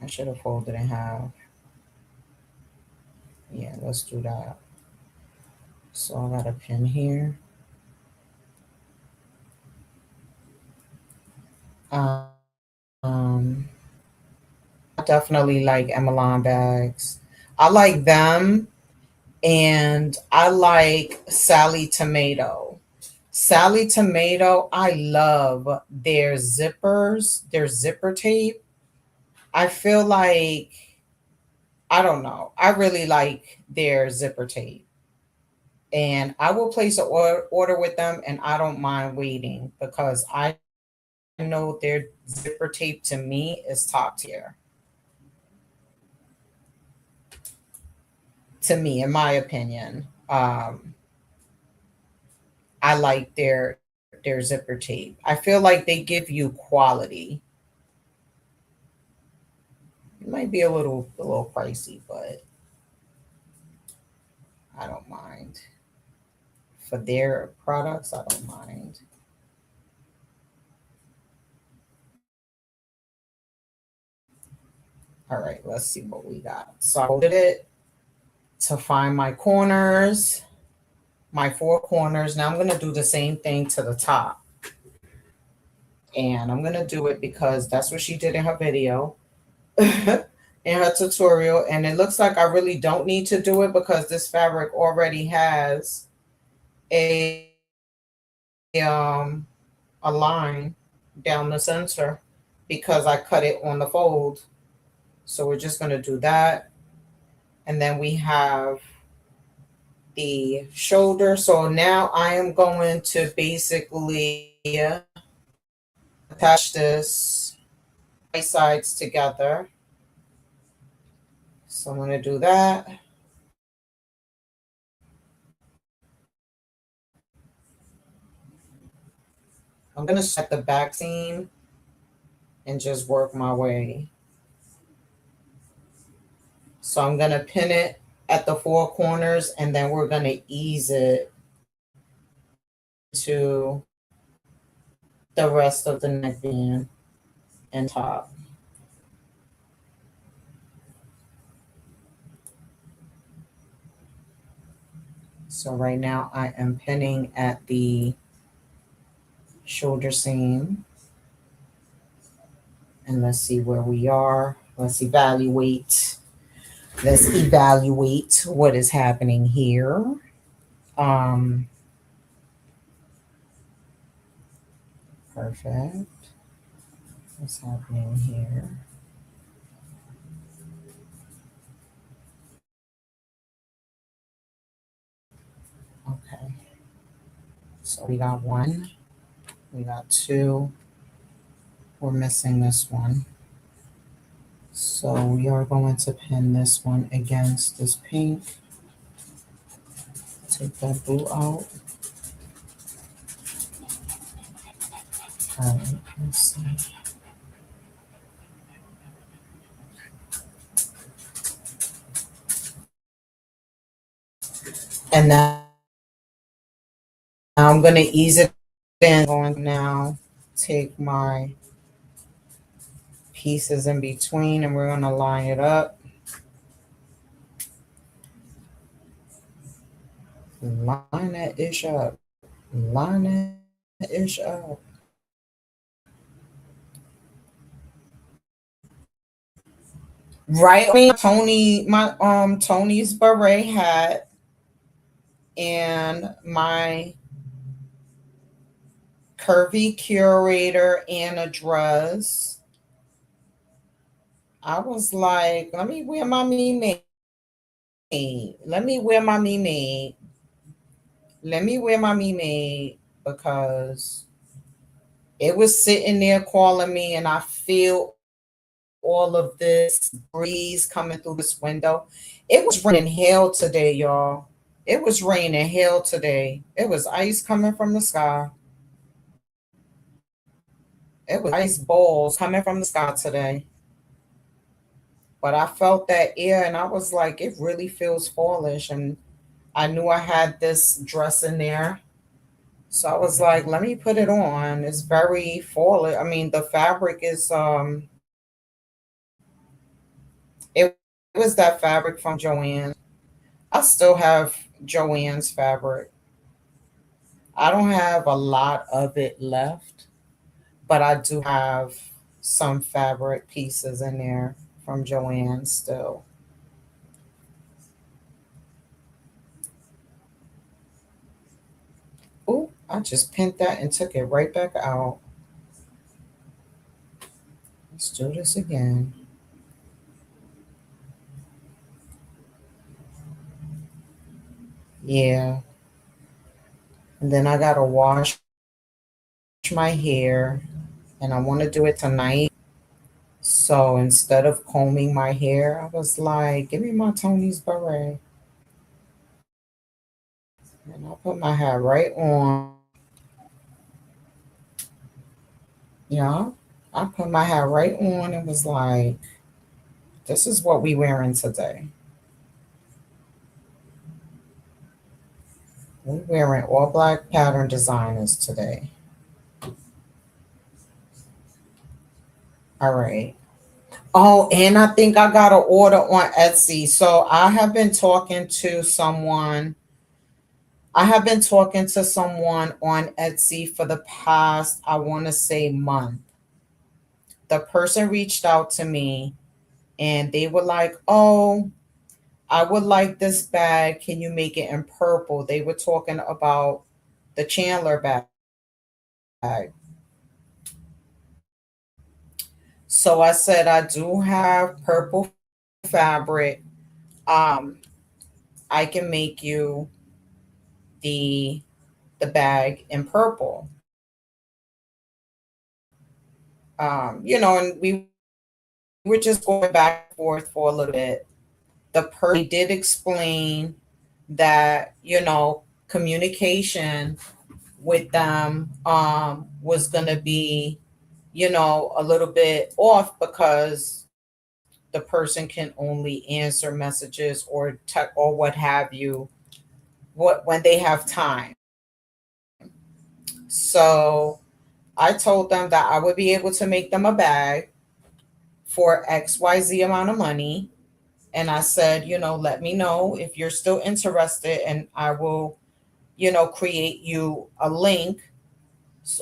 should have folded in half. Yeah, let's do that. So I got a pin here. Um, I definitely like Emeline bags. I like them, and I like Sally Tomato. Sally Tomato, I love their zippers, their zipper tape. I feel like, I don't know, I really like their zipper tape. And I will place an order with them, and I don't mind waiting because I know their zipper tape to me is top tier. To me, in my opinion, I like their zipper tape. I feel like they give you quality. It might be a little pricey, but I don't mind. For their products, I don't mind. All right, let's see what we got. So I folded it to find my corners, my four corners. Now I'm going to do the same thing to the top. And I'm going to do it because that's what she did in her video, in her tutorial. And it looks like I really don't need to do it because this fabric already has a a line down the center because I cut it on the fold. So we're just going to do that. And then we have the shoulder. So now I am going to basically attach this right sides together. So I'm going to do that. I'm going to set the back seam and just work my way. So I'm going to pin it at the four corners and then we're going to ease it to the rest of the neckband and top. So right now I am pinning at the shoulder seam. And let's see where we are. Let's evaluate. Let's evaluate what is happening here. Um, Perfect. What's happening here? Okay. So we got one. We got two. We're missing this one. So we are going to pin this one against this pink. Take that blue out. All right, let's see. And now I'm going to ease it in. I'm going to now take my pieces in between and we're going to line it up. Line that ish up. Line that ish up. Right on Tony's beret hat and my curvy curator and a dress. I was like, let me wear my me. Let me wear my me. Let me wear my me because it was sitting there calling me and I feel all of this breeze coming through this window. It was raining hell today, y'all. It was raining hell today. It was ice coming from the sky. It was ice balls coming from the sky today. But I felt that air and I was like, it really feels fallish. And I knew I had this dress in there. So I was like, let me put it on. It's very fallish. I mean, the fabric is it was that fabric from Joanne. I still have Joanne's fabric. I don't have a lot of it left, but I do have some fabric pieces in there from Joanne still. Oh, I just pinned that and took it right back out. Let's do this again. Yeah. And then I gotta wash my hair and I want to do it tonight. So instead of combing my hair, I was like, give me my Tony's beret. And I put my hair right on. Yeah. I put my hair right on and was like, this is what we wearing today. We're wearing all black pattern designers today. All right. Oh, and I think I got an order on Etsy. So I have been talking to someone. I have been talking to someone on Etsy for the past, I want to say, month. The person reached out to me and they were like, "Oh, I would like this bag. Can you make it in purple?" They were talking about the Chandler bag. So I said, I do have purple fabric. Um, I can make you the the bag in purple. And we were just going back and forth for a little bit. The person they did explain that, communication with them was gonna be, a little bit off because the person can only answer messages or or what have you when they have time. So I told them that I would be able to make them a bag for XYZ amount of money. And I said, let me know if you're still interested, and I will, create you a link,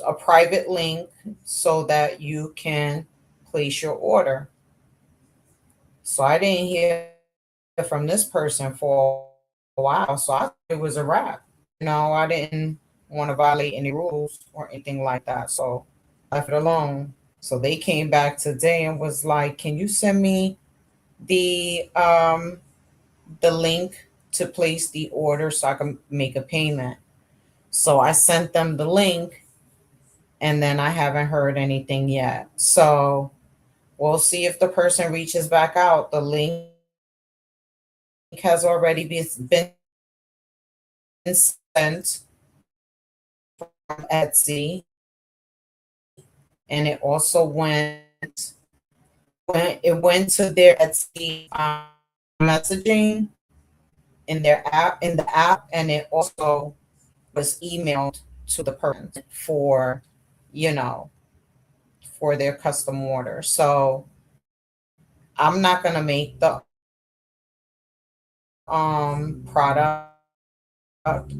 a private link, so that you can place your order. So I didn't hear from this person for a while. So I thought it was a wrap. I didn't want to violate any rules or anything like that. So I left it alone. So they came back today and was like, "Can you send me the the link to place the order so I can make a payment?" So I sent them the link, and then I haven't heard anything yet. So we'll see if the person reaches back out. The link has already been sent from Etsy, and it also went to their Etsy messaging in their app, and it also was emailed to the person you know for their custom order. So I'm not gonna make the product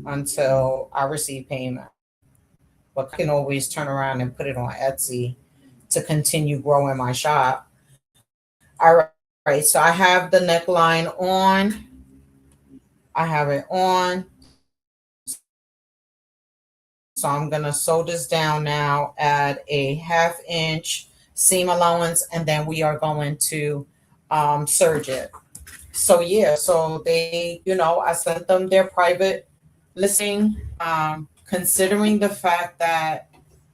until I receive payment, because I can always turn around and put it on Etsy to continue growing my shop. All right, so I have the neckline on. I have it on. So I'm gonna sew this down now, add a 1/2 inch seam allowance, and then we are going to serge it. So yeah, so I sent them their private listing. Considering the fact that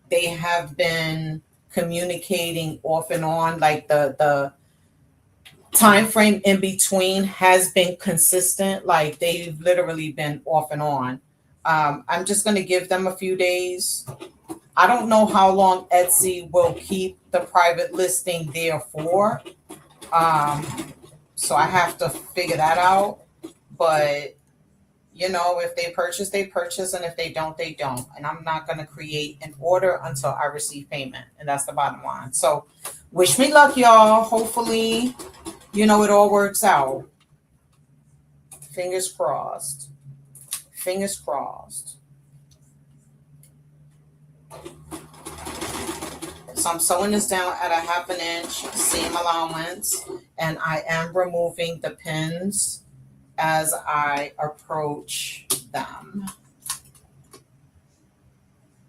they have been communicating off and on, like the time frame in between has been consistent. Like they've literally been off and on. I'm just going to give them a few days. I don't know how long Etsy will keep the private listing there for. Um, so I have to figure that out. But if they purchase, they purchase, and if they don't, they don't. And I'm not going to create an order until I receive payment. And that's the bottom line. So wish me luck, y'all. Hopefully, it all works out. Fingers crossed. Fingers crossed. So I'm sewing this down at a 1/2 inch seam allowance, and I am removing the pins as I approach them.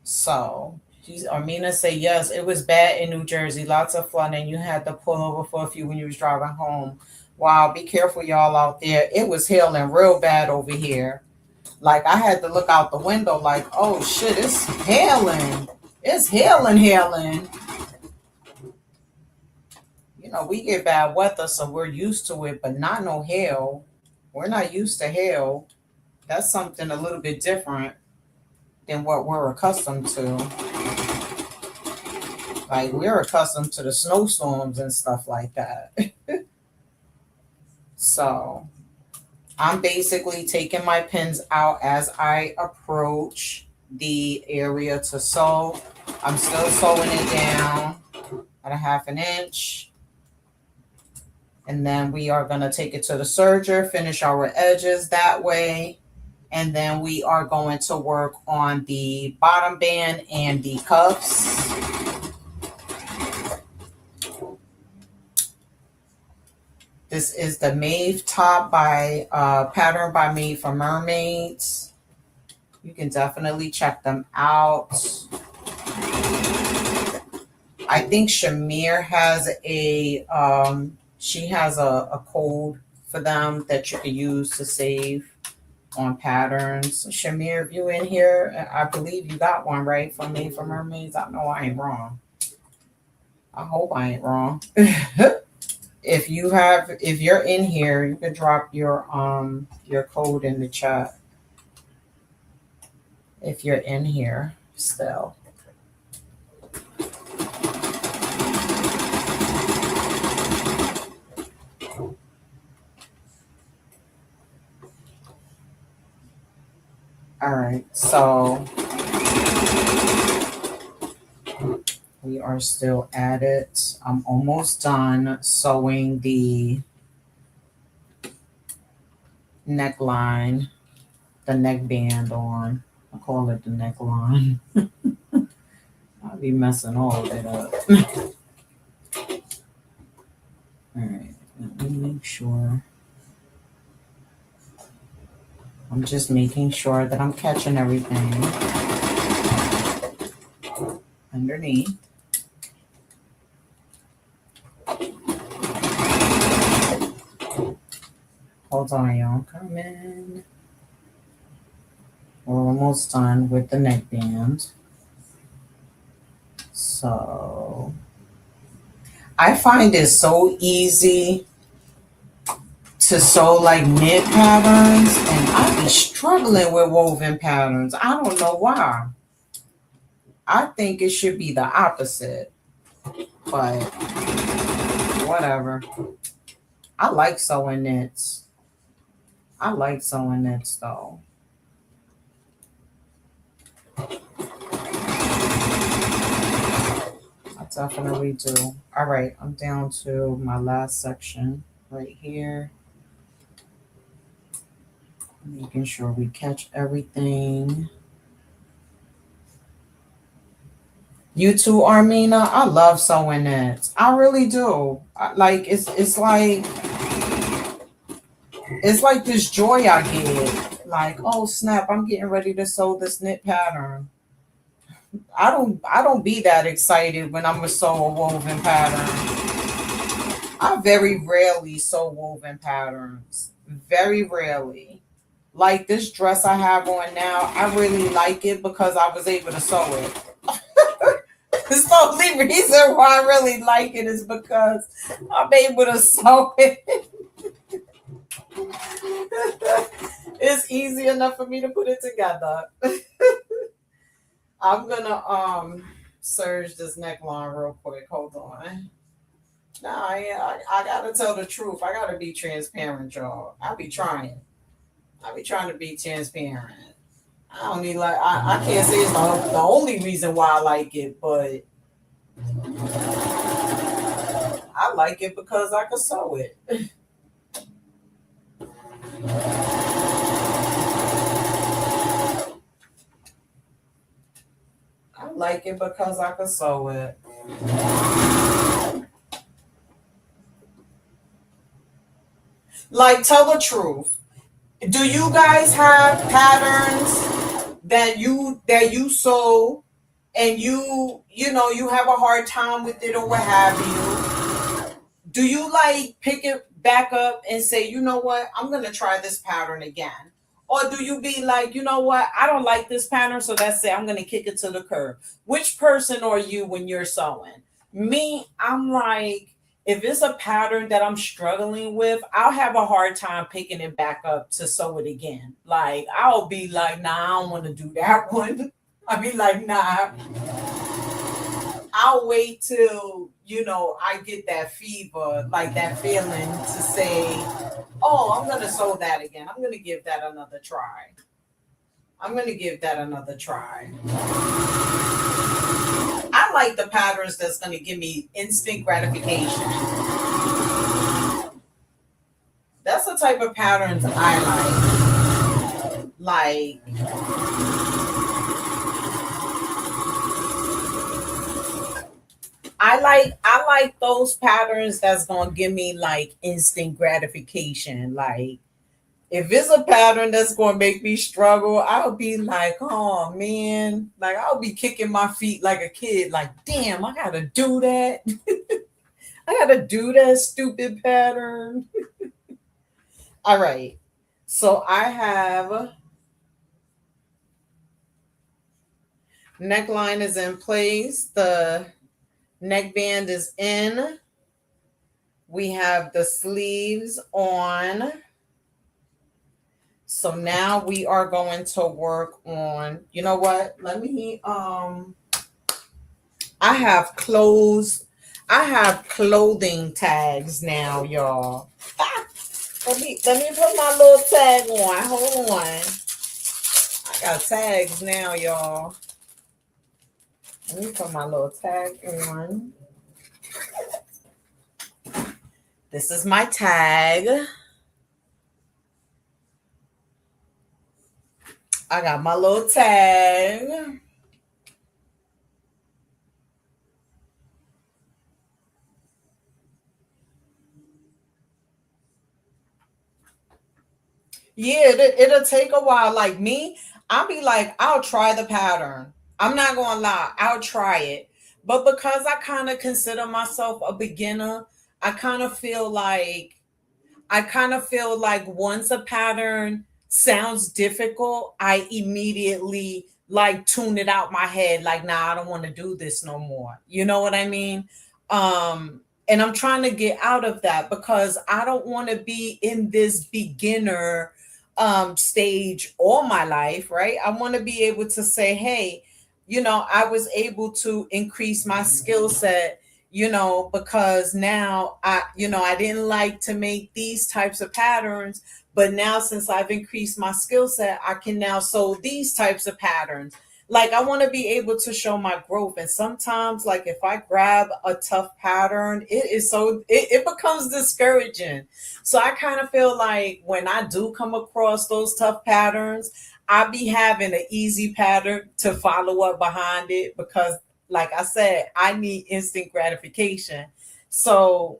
So, Armina say yes. It was bad in New Jersey. Lots of flooding. You had to pull over for a few when you was driving home. Wow, be careful, y'all out there. It was hailing real bad over here. Like I had to look out the window. Like, oh shit, it's hailing. It's hailing, hailing. We get bad weather, so we're used to it, but not no hail. We're not used to hail. That's something a little bit different than what we're accustomed to. Like we're accustomed to the snowstorms and stuff like that. So I'm basically taking my pins out as I approach the area to sew. I'm still sewing it down at a 1/2 inch. And then we are going to take it to the serger, finish our edges that way. And then we are going to work on the bottom band and the cuffs. This is the Maeve top by pattern by Maeve for Mermaids. You can definitely check them out. I think Shamir has she has a code for them that you can use to save on patterns. Shamir, if you in here, I believe you got one, right, from me for Mermaids. I know I ain't wrong. I hope I ain't wrong. If you're in here, you can drop your code in the chat if you're in here still. All right, so we are still at it. I'm almost done sewing the neckline, the neckband on. I call it the neckline. I'll be messing all of it up. All right, let me make sure. I'm just making sure that I'm catching everything underneath. Hold on, y'all. I'm coming. We're almost done with the neckband. So I find it so easy to sew like knit patterns, and I be struggling with woven patterns. I don't know why. I think it should be the opposite, but whatever. I like sewing knits. I like sewing knits though. I definitely do. All right, I'm down to my last section right here. Making sure we catch everything. You too, Armina. I love sewing knits. I really do. It's like this joy I get. Like, oh snap, I'm getting ready to sew this knit pattern. I don't be that excited when I'm gonna sew a woven pattern. I very rarely sew woven patterns. Very rarely. Like this dress I have on now, I really like it because I was able to sew it. It's the only reason why I really like it is because I'm able to sew it. It's easy enough for me to put it together. I'm gonna serge this neckline real quick. Hold on. Nah, I gotta tell the truth. I gotta be transparent, y'all. I be trying to be transparent. I don't need I can't say it's the only reason why I like it, but I like it because I can sew it. I like it because I can sew it. Like, tell the truth. Do you guys have patterns that you sew and you have a hard time with it or what have you? Do you like pick it back up and say, you know what, I'm gonna try this pattern again? Or do you be like, you know what, I don't like this pattern, so that's it, I'm gonna kick it to the curb? Which person are you when you're sewing? Me, I'm like, if it's a pattern that I'm struggling with, I'll have a hard time picking it back up to sew it again. Like, I'll be like, nah, I don't want to do that one. I'll be like, nah. I'll wait till, I get that fever, like that feeling to say, oh, I'm going to sew that again. I'm going to give that another try. I like the patterns that's going to give me instant gratification. the type of patterns I like. Like, I like those patterns that's gonna give me like instant gratification. Like, if it's a pattern that's gonna make me struggle, I'll be like, oh man, like I'll be kicking my feet like a kid, like, damn, I gotta do that. I gotta do that stupid pattern. All right. So I have neckline is in place, the neckband is in, we have the sleeves on. So now we are going to work on, you know what? Let me I have clothes, I have clothing tags now, y'all. Ah, let me put my little tag on. Hold on. I got tags now, y'all. Let me put my little tag on. This is my tag. I got my little tag. Yeah, it'll take a while. Like me, I'll be like, I'll try the pattern. I'm not gonna lie, I'll try it. But because I kind of consider myself a beginner, I kind of feel like once a pattern sounds difficult, I immediately like tune it out my head. Like, nah, I don't want to do this no more. You know what I mean? And I'm trying to get out of that because I don't want to be in this beginner stage all my life, right? I want to be able to say, hey, I was able to increase my skill set, because now I didn't like to make these types of patterns, but now since I've increased my skill set, I can now sew these types of patterns. Like, I want to be able to show my growth. And sometimes, like, if I grab a tough pattern, it becomes discouraging. So I kind of feel like when I do come across those tough patterns, I be having an easy pattern to follow up behind it because, like I said, I need instant gratification. So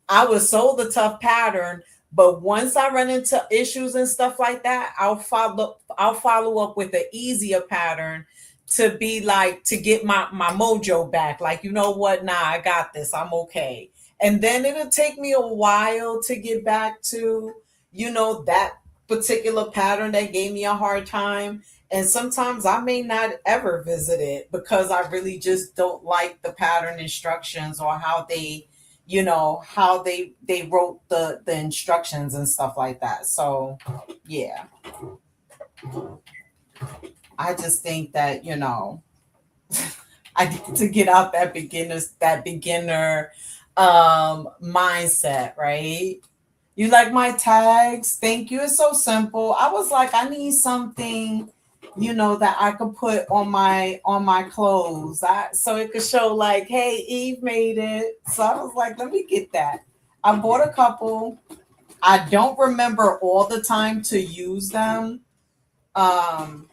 I would sew the tough pattern, but once I run into issues and stuff like that, I'll follow up with an easier pattern to be like to get my mojo back. Like, you know what? Nah, I got this. I'm okay. And then it'll take me a while to get back to, that particular pattern that gave me a hard time. And sometimes I may not ever visit it because I really just don't like the pattern instructions or how they wrote the instructions and stuff like that. So yeah, I just think that I need to get out that beginner mindset, right? You like my tags? Thank you. It's so simple. I was like, I need something, that I could put on my clothes. So it could show like, hey, Eve made it. So I was like, let me get that. I bought a couple. I don't remember all the time to use them. Um,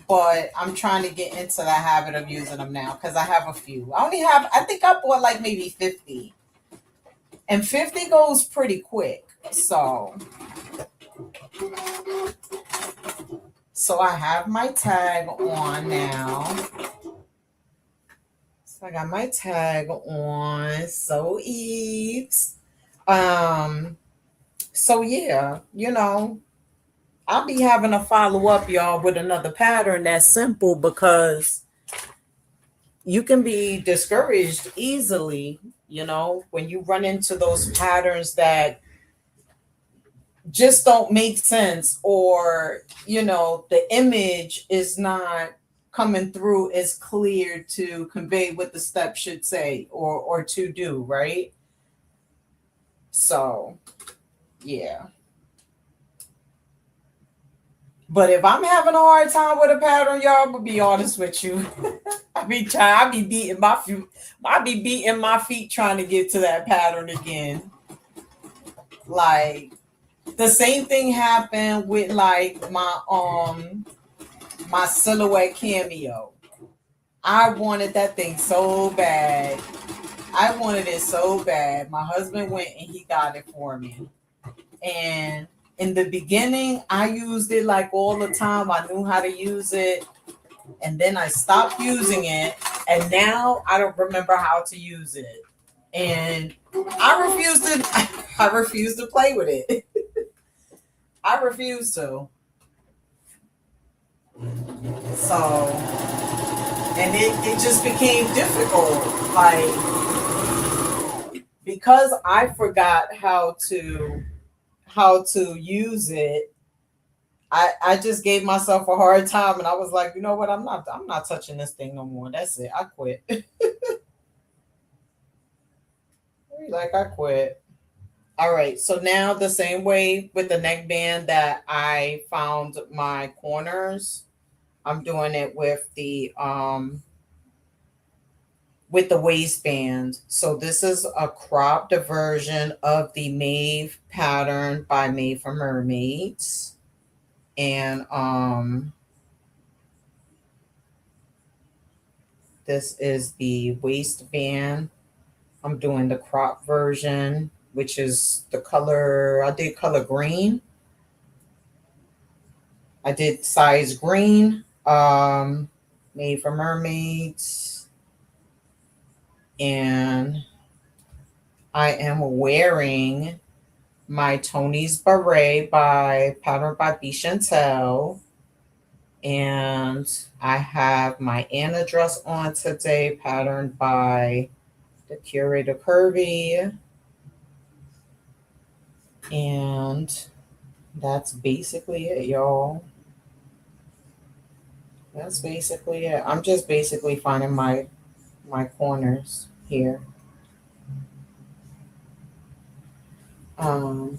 but I'm trying to get into the habit of using them now because I have a few. I think I bought like maybe 50. And 50 goes pretty quick. So I have my tag on now. So I got my tag on. So Yves. So yeah, I'll be having to follow up, y'all, with another pattern that's simple because you can be discouraged easily, when you run into those patterns that just don't make sense, or the image is not coming through as clear to convey what the step should say or to do, right? So yeah, but if I'm having a hard time with a pattern, y'all, I'm gonna be honest with you. I be beating my feet trying to get to that pattern again. Like, The same thing happened with like my silhouette cameo. I wanted that thing so bad. I wanted it so bad. My husband went and he got it for me. And in the beginning, I used it like all the time. I knew how to use it. And then I stopped using it. And now I don't remember how to use it. And I refuse to I refuse to play with it. I refuse to. So and it just became difficult. Like because I forgot how to use it, I just gave myself a hard time and I was like, you know what, I'm not touching this thing no more. That's it. I quit. Like I quit. All right. So now the same way with the neckband that I found my corners, I'm doing it with the waistband. So this is a cropped version of the Maeve pattern by Maeve from Mermaids. And this is the waistband. I'm doing the crop version, which is the color, I did color green. I did size green, made for mermaids. And I am wearing my Tony's beret by patterned by B Chantel. And I have my Anna dress on today, patterned by the Curator Curvy. And that's basically it, y'all. That's basically it. I'm just basically finding my corners here. Um,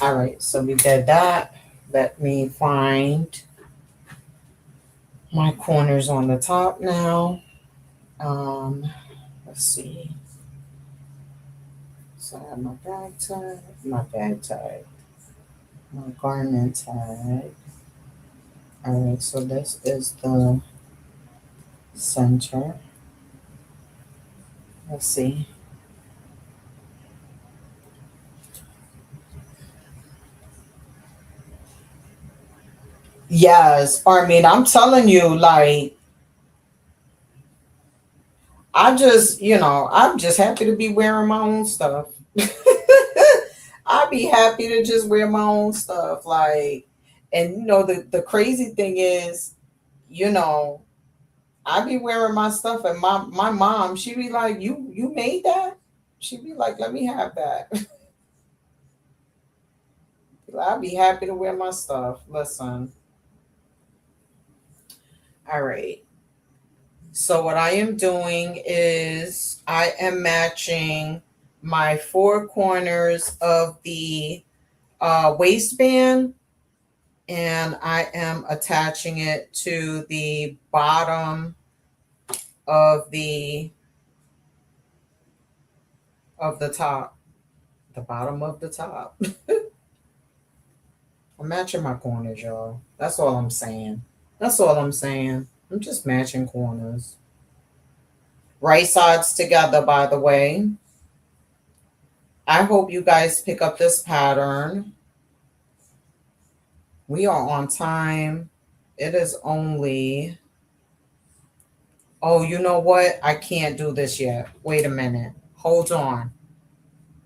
all right, so we did that. Let me find my corners on the top now. Let's see. So I have my bag tag, my garment tag. All right, so this is the center. Let's see. Yes, I mean, I'm telling you, like, I'm just happy to be wearing my own stuff. I'd be happy to just wear my own stuff. Like, and the crazy thing is, you know, I be wearing my stuff, and my mom, she be like, "You made that?" She be like, "Let me have that." I'd be happy to wear my stuff. Listen, all right. So what I am doing is I am matching my four corners of the waistband, and I am attaching it to the bottom of the top. The bottom of the top. I'm matching my corners, y'all. That's all I'm saying. That's all I'm saying. I'm just matching corners. Right sides together, by the way. I hope you guys pick up this pattern. We are on time. It is only. Oh, you know what? I can't do this yet. Wait a minute. Hold on.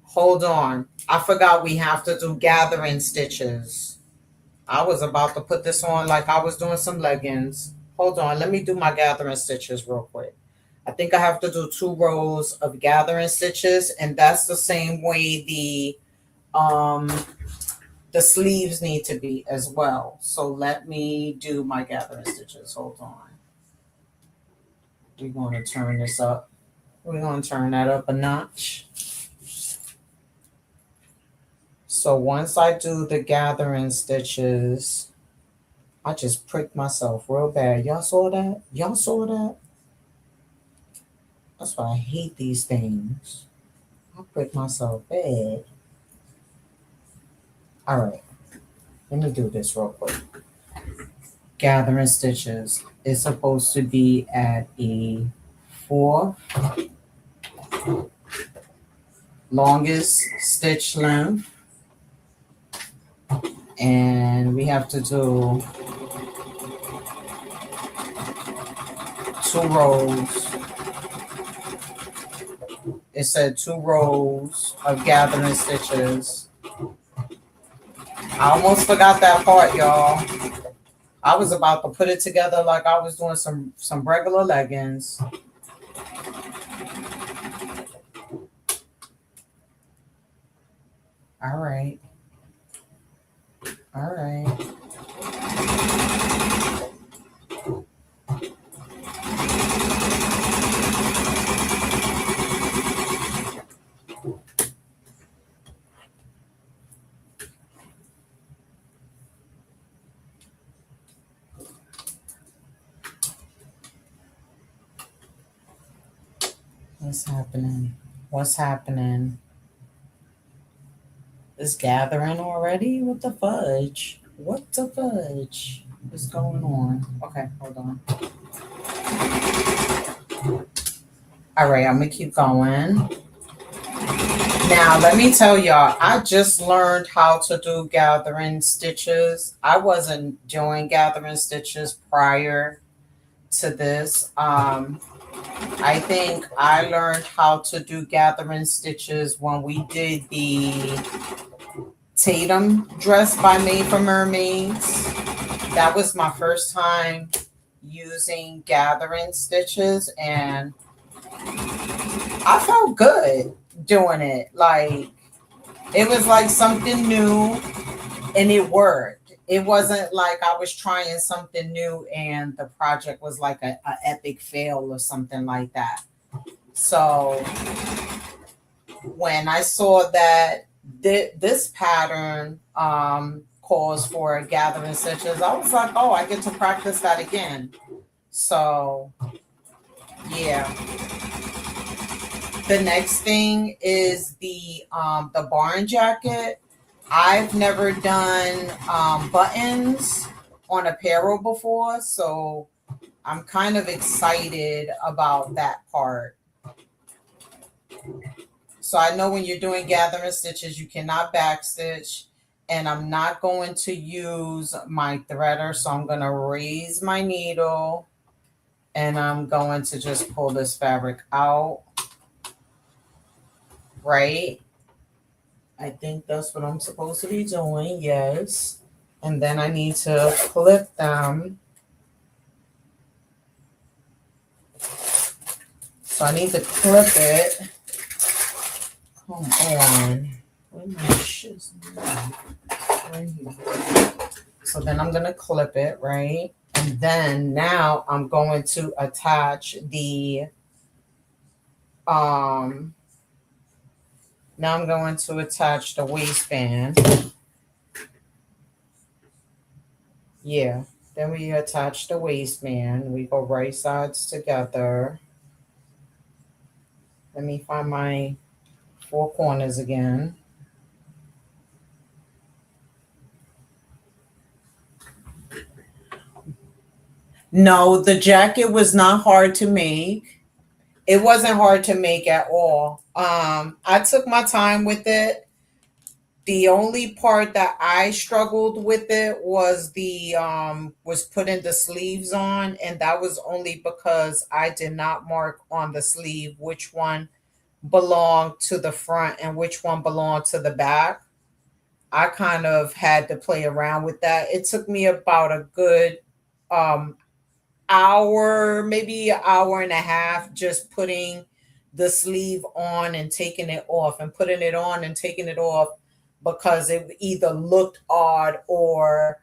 Hold on. I forgot we have to do gathering stitches. I was about to put this on like I was doing some leggings. Hold on. Let me do my gathering stitches real quick. I think I have to do 2 rows of gathering stitches, and that's the same way um the sleeves need to be as well. So let me do my gathering stitches. Hold on. We're going to turn this up. We're going to turn that up a notch. So once I do the gathering stitches, I just pricked myself real bad. Y'all saw that? Y'all saw that? That's why I hate these things. I pricked myself bad. All right, let me do this real quick. Gathering stitches is supposed to be at a 4 longest stitch length, and we have to do 2 rows. It said 2 rows of gathering stitches. I almost forgot that part, y'all. I was about to put it together like I was doing some regular leggings. All right. All right. What's happening? What's happening? It's gathering already? What the fudge? What the fudge? What's going on? Okay, hold on. All right, I'm gonna keep going. Now, let me tell y'all, I just learned how to do gathering stitches. I wasn't doing gathering stitches prior to this. I think I learned how to do gathering stitches when we did the Tatum dress by Maeve for Mermaids. That was my first time using gathering stitches, and I felt good doing it. Like, it was like something new and it worked. It wasn't like I was trying something new and the project was like a epic fail or something like that. So when I saw that this pattern calls for gathering stitches, I was like, oh, I get to practice that again. So yeah. The next thing is the barn jacket. I've never done buttons on apparel before, so I'm kind of excited about that part. So I know when you're doing gathering stitches, you cannot backstitch, and I'm not going to use my threader, so I'm going to raise my needle and I'm going to just pull this fabric out, right? I think that's what I'm supposed to be doing, yes. And then I need to clip them. So I need to clip it. Come on. Where my shit's right here. So then I'm gonna clip it, right? And then now I'm going to attach the now I'm going to attach the waistband. Yeah. Then we attach the waistband. We go right sides together. Let me find my 4 corners again. No, the jacket was not hard to make. It wasn't hard to make at all. I took my time with it. The only part that I struggled with it was the was putting the sleeves on, and that was only because I did not mark on the sleeve which one belonged to the front and which one belonged to the back. I kind of had to play around with that. It took me about a good um hour, maybe an hour and a half, just putting the sleeve on and taking it off and putting it on and taking it off because it either looked odd or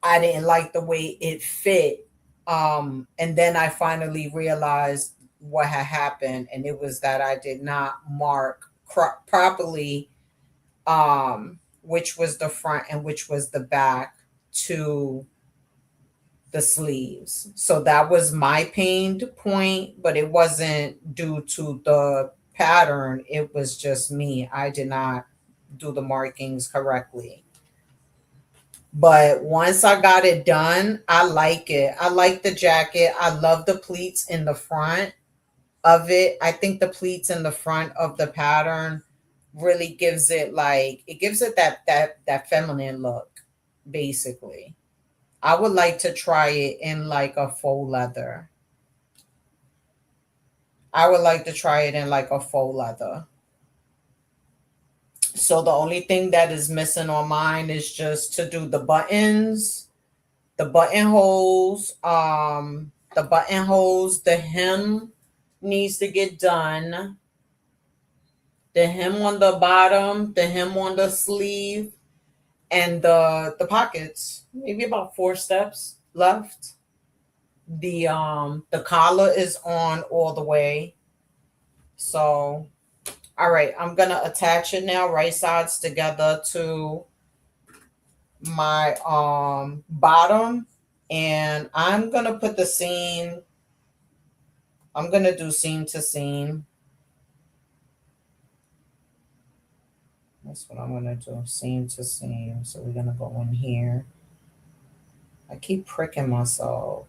I didn't like the way it fit. And then I finally realized what had happened, and it was that I did not mark properly which was the front and which was the back to the sleeves. So that was my pained point, but it wasn't due to the pattern. It was just me. I did not do the markings correctly. But once I got it done, I like it. I like the jacket. I love the pleats in the front of it. I think the pleats in the front of the pattern really gives it like it gives it that feminine look, basically. I would like to try it in like a faux leather. I would like to try it in like a faux leather. So the only thing that is missing on mine is just to do the buttons, the buttonholes, the hem needs to get done. The hem on the bottom, the hem on the sleeve, and the pockets. Maybe about 4 steps left. The collar is on all the way. So all right, I'm gonna attach it now, right sides together to my bottom, and I'm gonna put the seam. I'm gonna do seam to seam. That's what I'm gonna do, seam to seam. So we're gonna go in here. I keep pricking myself.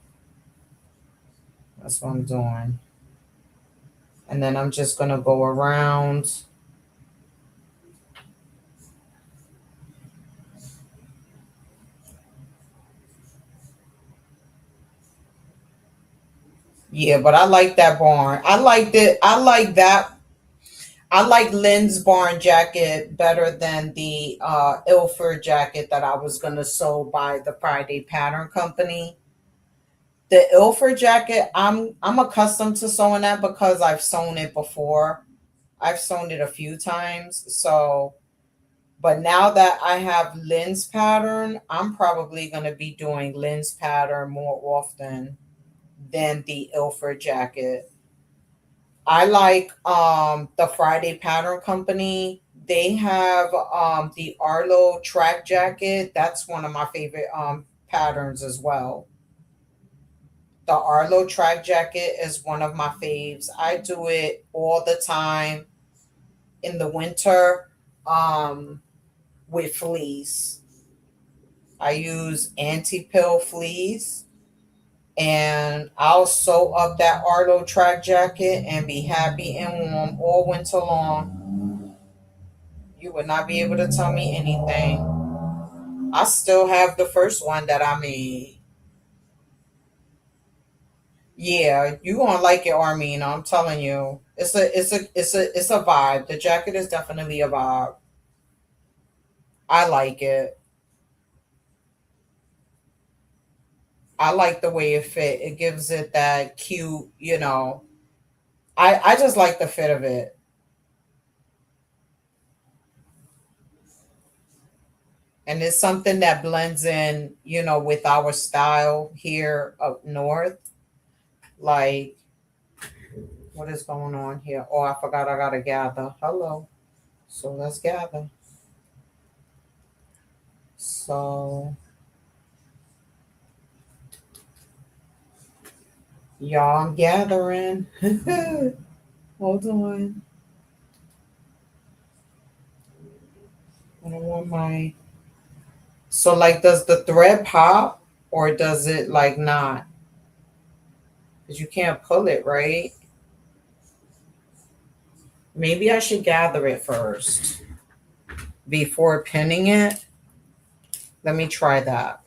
That's what I'm doing. And then I'm just gonna go around. Yeah, but I like that barn. I liked it. I like that. I like Lynn's barn jacket better than the Ilford jacket that I was gonna sew by the Friday Pattern Company. The Ilford jacket, I'm accustomed to sewing that because I've sewn it before. I've sewn it a few times. So, but now that I have Lynn's pattern, I'm probably gonna be doing Lynn's pattern more often than the Ilford jacket. I like the Friday Pattern Company. They have the Arlo track jacket. That's one of my favorite patterns as well. The Arlo track jacket is one of my faves. I do it all the time in the winter um with fleece. I use anti-pill fleece, and I'll sew up that Arlo track jacket and be happy and warm all winter long. You would not be able to tell me anything. I still have the first one that I made. Yeah, you gonna like it, Armina. I'm telling you. It's a vibe. The jacket is definitely a vibe. I like it. I like the way it fit. It gives it that cute. I just like the fit of it. And it's something that blends in, with our style here up north. Like, what is going on here? Oh, I forgot I gotta gather. Hello. So let's gather. So, y'all, I'm gathering. Hold on. I don't want my. So, like, does the thread pop or does it, like, not? Because you can't pull it, right? Maybe I should gather it first before pinning it. Let me try that.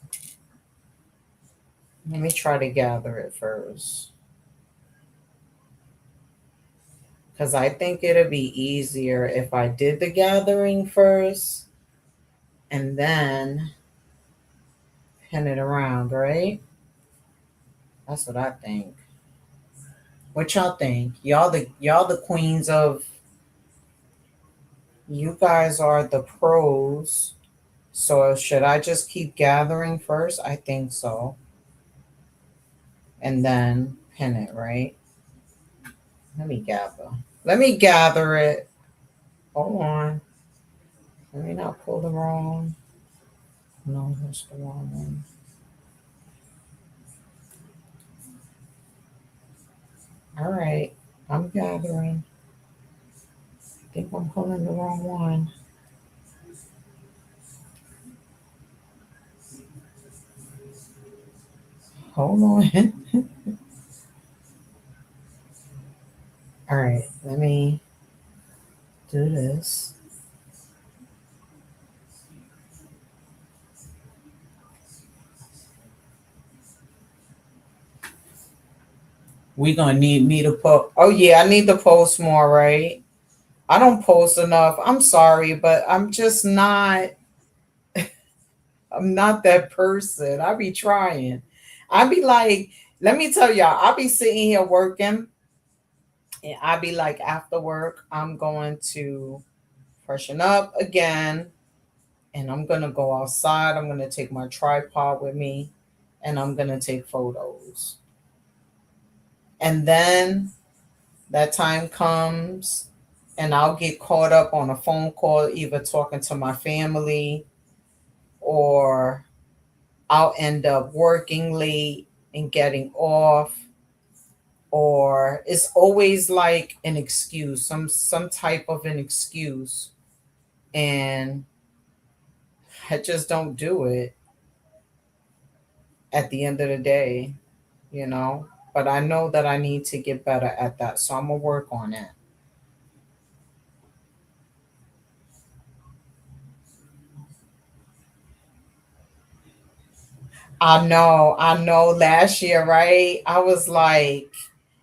Let me try to gather it first. Because I think it'll be easier if I did the gathering first and then pin it around, right? That's what I think. What y'all think? Y'all the queens of, you guys are the pros. So should I just keep gathering first? I think so. And then pin it, right? Let me gather. Let me gather it. Hold on. Let me not pull the wrong. No, that's the wrong one. All right. I'm gathering. I think I'm pulling the wrong one. Hold on. All right, let me do this. We gonna need me to post. Oh yeah, I need to post more, right? I don't post enough. I'm sorry, but I'm just not. I'm not that person. I be trying. I be like, let me tell y'all, I be sitting here working, and I be like, after work, I'm going to freshen up again, and I'm gonna go outside. I'm gonna take my tripod with me, and I'm gonna take photos. And then that time comes, and I'll get caught up on a phone call, either talking to my family, or I'll end up working late and getting off, or it's always like an excuse, some type of an excuse, and I just don't do it at the end of the day, you know. But I know that I need to get better at that, so I'm gonna work on it. I know. Last year, right? I was like,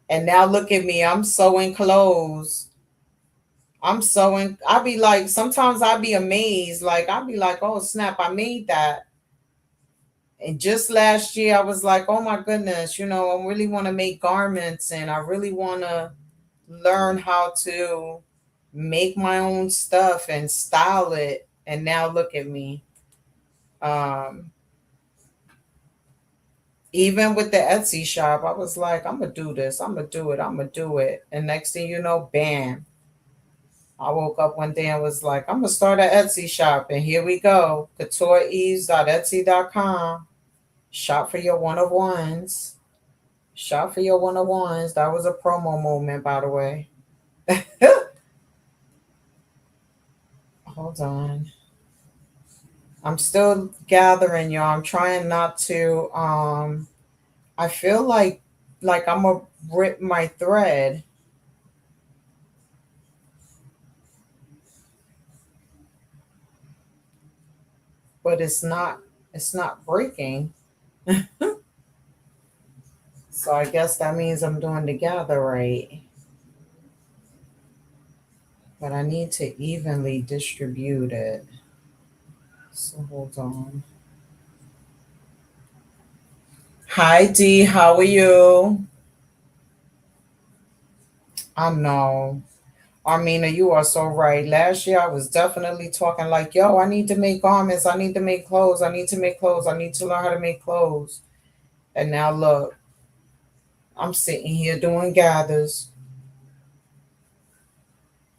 and now look at me. I'm sewing clothes. I'm sewing. I be like, sometimes I be amazed. Like I be like, oh snap, I made that. And just last year, I was like, oh my goodness, I really want to make garments, and I really want to learn how to make my own stuff and style it. And now look at me. Um, Even with the Etsy shop, I was like, I'm gonna do this. I'm gonna do it. I'm gonna do it. And next thing you know, bam! I woke up one day and was like, I'm gonna start an Etsy shop, and here we go. CoutureEves.etsy.com. Shop for your one of ones. Shop for your one of ones. That was a promo moment, by the way. Hold on. I'm still gathering, y'all. I'm trying not to. I feel like I'm gonna rip my thread, but it's not. It's not breaking. So I guess that means I'm doing the gather right. But I need to evenly distribute it. So hold on. Hi D, how are you? I know. Armina, you are so right. Last year I was definitely talking like, yo, I need to make garments, I need to make clothes, I need to make clothes, I need to learn how to make clothes. And now look, I'm sitting here doing gathers.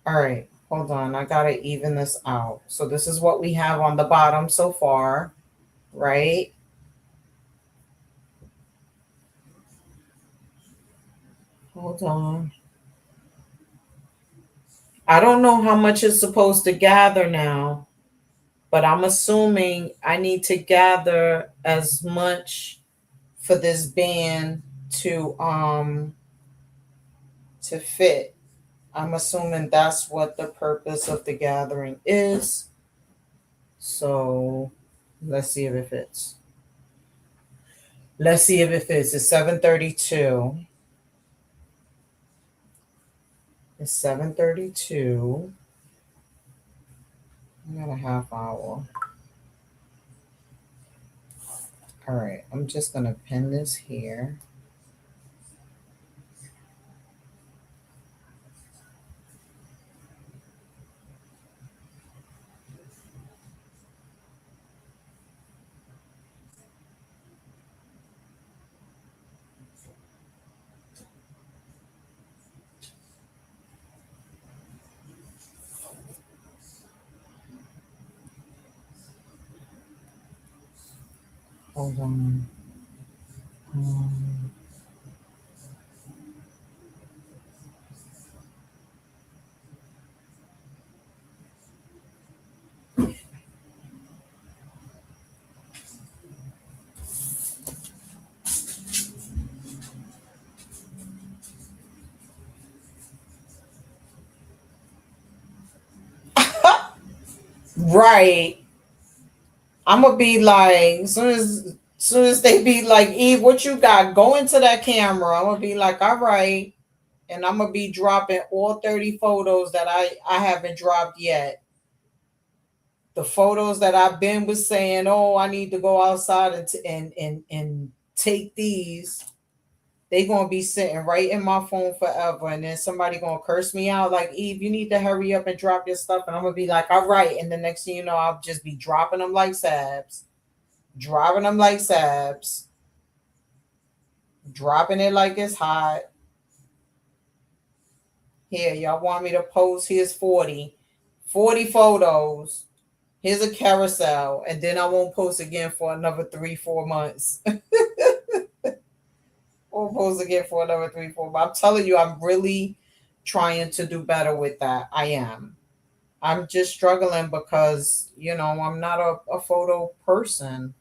All right, hold on. I gotta even this out. So this is what we have on the bottom so far, right? Hold on. I don't know how much it's supposed to gather now, but I'm assuming I need to gather as much for this band to fit. I'm assuming that's what the purpose of the gathering is. So let's see if it fits. Let's see if it fits. It's 7:32. It's 7:32. I got a half hour. All right. I'm just gonna pin this here. Hold on. Um, Right. I'm gonna be like, as soon as they be like, Eve, what you got? Go into that camera. I'm gonna be like, all right. And I'm gonna be dropping all 30 photos that I haven't dropped yet. The photos that I've been was saying, oh, I need to go outside and take these. They gonna be sitting right in my phone forever, and then somebody gonna curse me out like, Eve, you need to hurry up and drop your stuff, and I'm gonna be like, all right, and the next thing you know, I'll just be dropping them like sabs, dropping them like sabs, dropping it like it's hot. Here, y'all want me to post? Here's 40 photos. Here's a carousel, and then I won't post again for another 3, 4 months. Won't post again for another 3, 4 months. I'm telling you, I'm really trying to do better with that. I am. I'm just struggling because I'm not a photo person.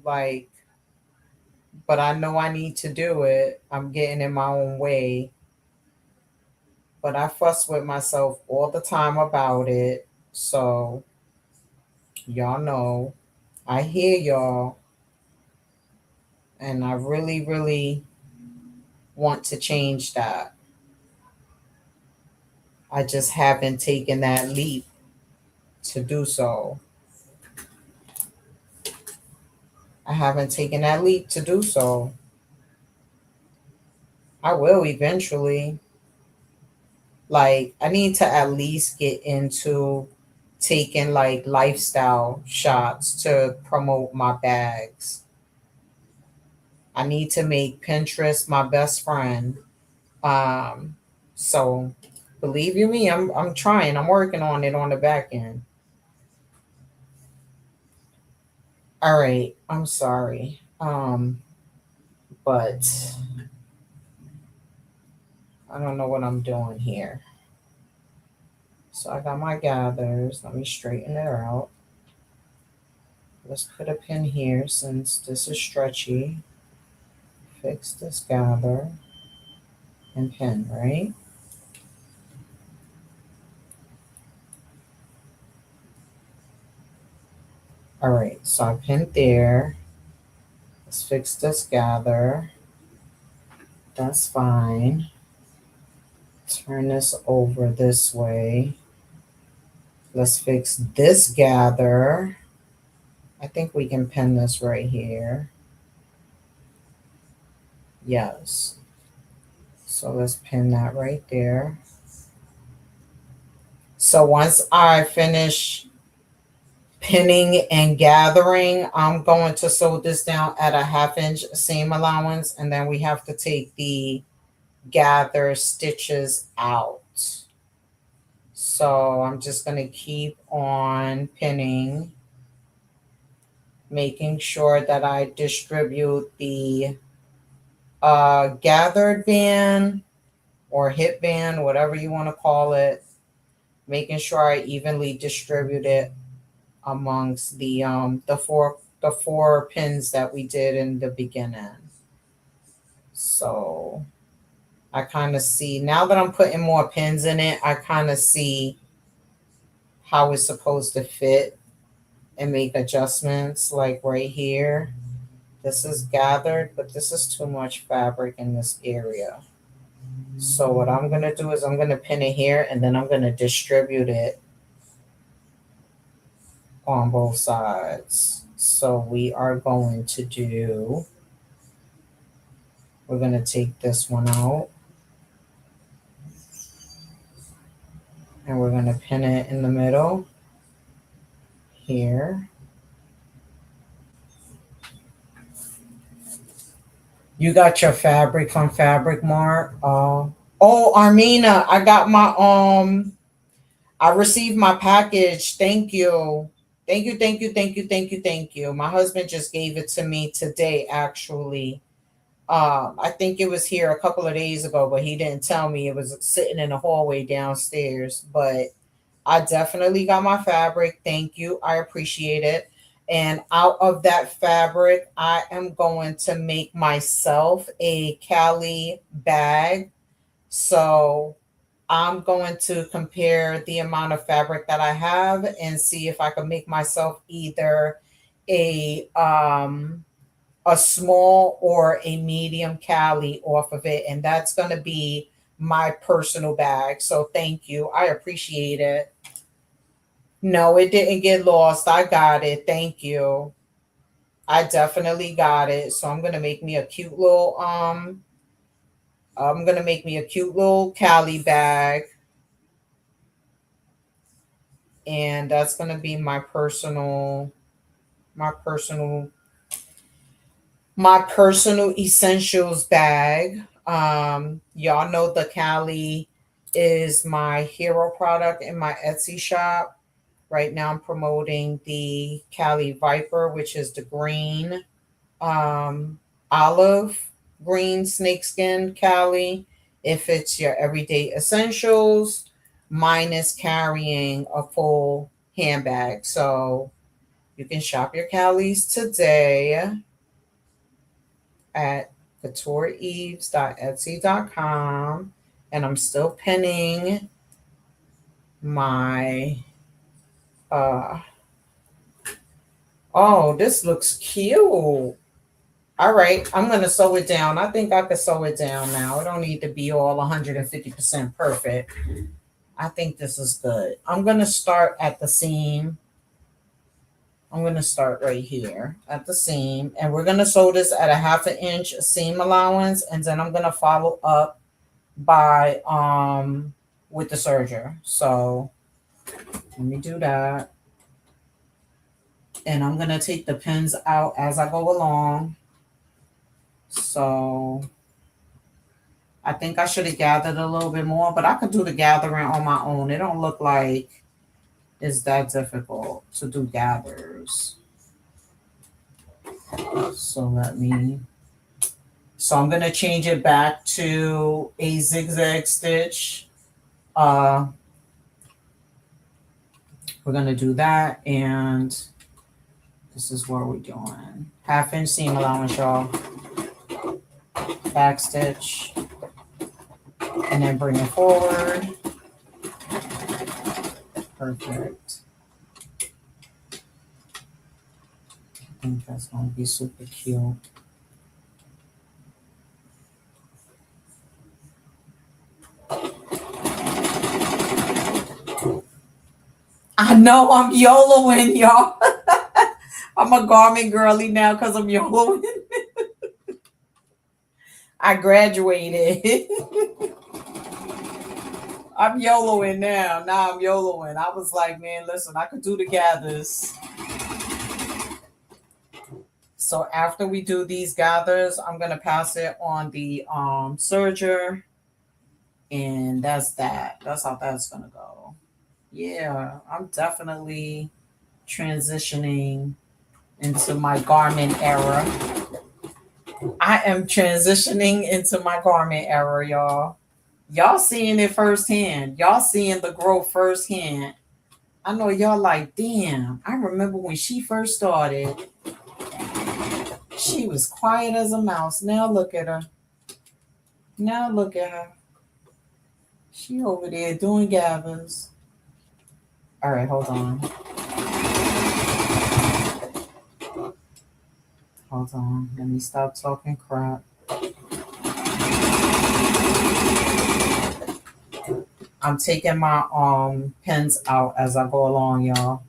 Like, but I know I need to do it. I'm getting in my own way, but I fuss with myself all the time about it. So y'all know, I hear y'all, and I really, really want to change that. I just haven't taken that leap to do so. I haven't taken that leap to do so. I will eventually. Like, I need to at least get into taking like lifestyle shots to promote my bags. I need to make Pinterest my best friend. Um, so believe you me, I'm trying. I'm working on it on the back end. All right, I'm sorry. But I don't know what I'm doing here. So I got my gathers. Let me straighten it out. Let's put a pin here since this is stretchy. Fix this gather and pin, right? All right, so I pinned there. Let's fix this gather. That's fine. Turn this over this way. Let's fix this gather. I think we can pin this right here. Yes. So let's pin that right there. So once I finish pinning and gathering, I'm going to sew this down at a 1/2 inch seam allowance, and then we have to take the gather stitches out. So I'm just going to keep on pinning, making sure that I distribute the gathered band or hip band, whatever you want to call it, making sure I evenly distribute it amongst the four pins that we did in the beginning. So I kind of see now that I'm putting more pins in it, I kind of see how it's supposed to fit and make adjustments. Like right here, this is gathered, but this is too much fabric in this area. So what I'm going to do is I'm going to pin it here, and then I'm going to distribute it on both sides. So we're going to take this one out, and we're going to pin it in the middle here. You got your fabric from Fabric Mart. Oh, Armina, I received my package. Thank you. Thank you, thank you, thank you, thank you, thank you. My husband just gave it to me today, actually. I think it was here a couple of days ago, but he didn't tell me. It was sitting in the hallway downstairs. But I definitely got my fabric. Thank you. I appreciate it. And out of that fabric, I am going to make myself a Cali bag. So I'm going to compare the amount of fabric that I have and see if I can make myself either a um a small or a medium Cali off of it, and that's going to be my personal bag. So thank you. I appreciate it. No, it didn't get lost. I got it. Thank you. I definitely got it. So I'm going to make me a cute little Cali bag, and that's going to be my personal my personal essentials bag. Y'all know the Cali is my hero product in my Etsy shop. Right now, I'm promoting the Cali Viper, which is the green, um, olive green snakeskin Cali. If it's your everyday essentials, mine is carrying a full handbag. So you can shop your Calis today at coutureeves.etsy.com, and I'm still pinning my uh oh, this looks cute. All right, I'm gonna sew it down. I think I could sew it down now. It don't need to be all 150% perfect. I think this is good. I'm gonna start at the seam. I'm gonna start right here at the seam, and we're gonna sew this at a 1/2 inch seam allowance, and then I'm gonna follow up by with the serger. So let me do that. And I'm gonna take the pins out as I go along. So I think I should have gathered a little bit more, but I could do the gathering on my own. It don't look like it's that difficult to do gathers. So I'm gonna change it back to a zigzag stitch. Uh, we're gonna do that, and this is what we're doing. 1/2 inch seam allowance, y'all. Back stitch, and then bring it forward. Perfect. I think that's gonna be super cute. I know I'm YOLOing, y'all. I'm a garment girly now because I'm YOLOing. I graduated. I'm YOLOing now. Now I'm YOLOing. I was like, man, listen, I could do the gathers. So after we do these gathers, I'm gonna pass it on the serger, and that's that. That's how that's gonna go. Yeah, I'm definitely transitioning into my garment era. I am transitioning into my garment era, y'all. Y'all seeing it firsthand. Y'all seeing the growth firsthand. I know y'all like, damn, I remember when she first started. She was quiet as a mouse. Now look at her. Now look at her. She over there doing gathers. All right, hold on. Hold on. Let me stop talking crap. I'm taking my pins out as I go along, y'all.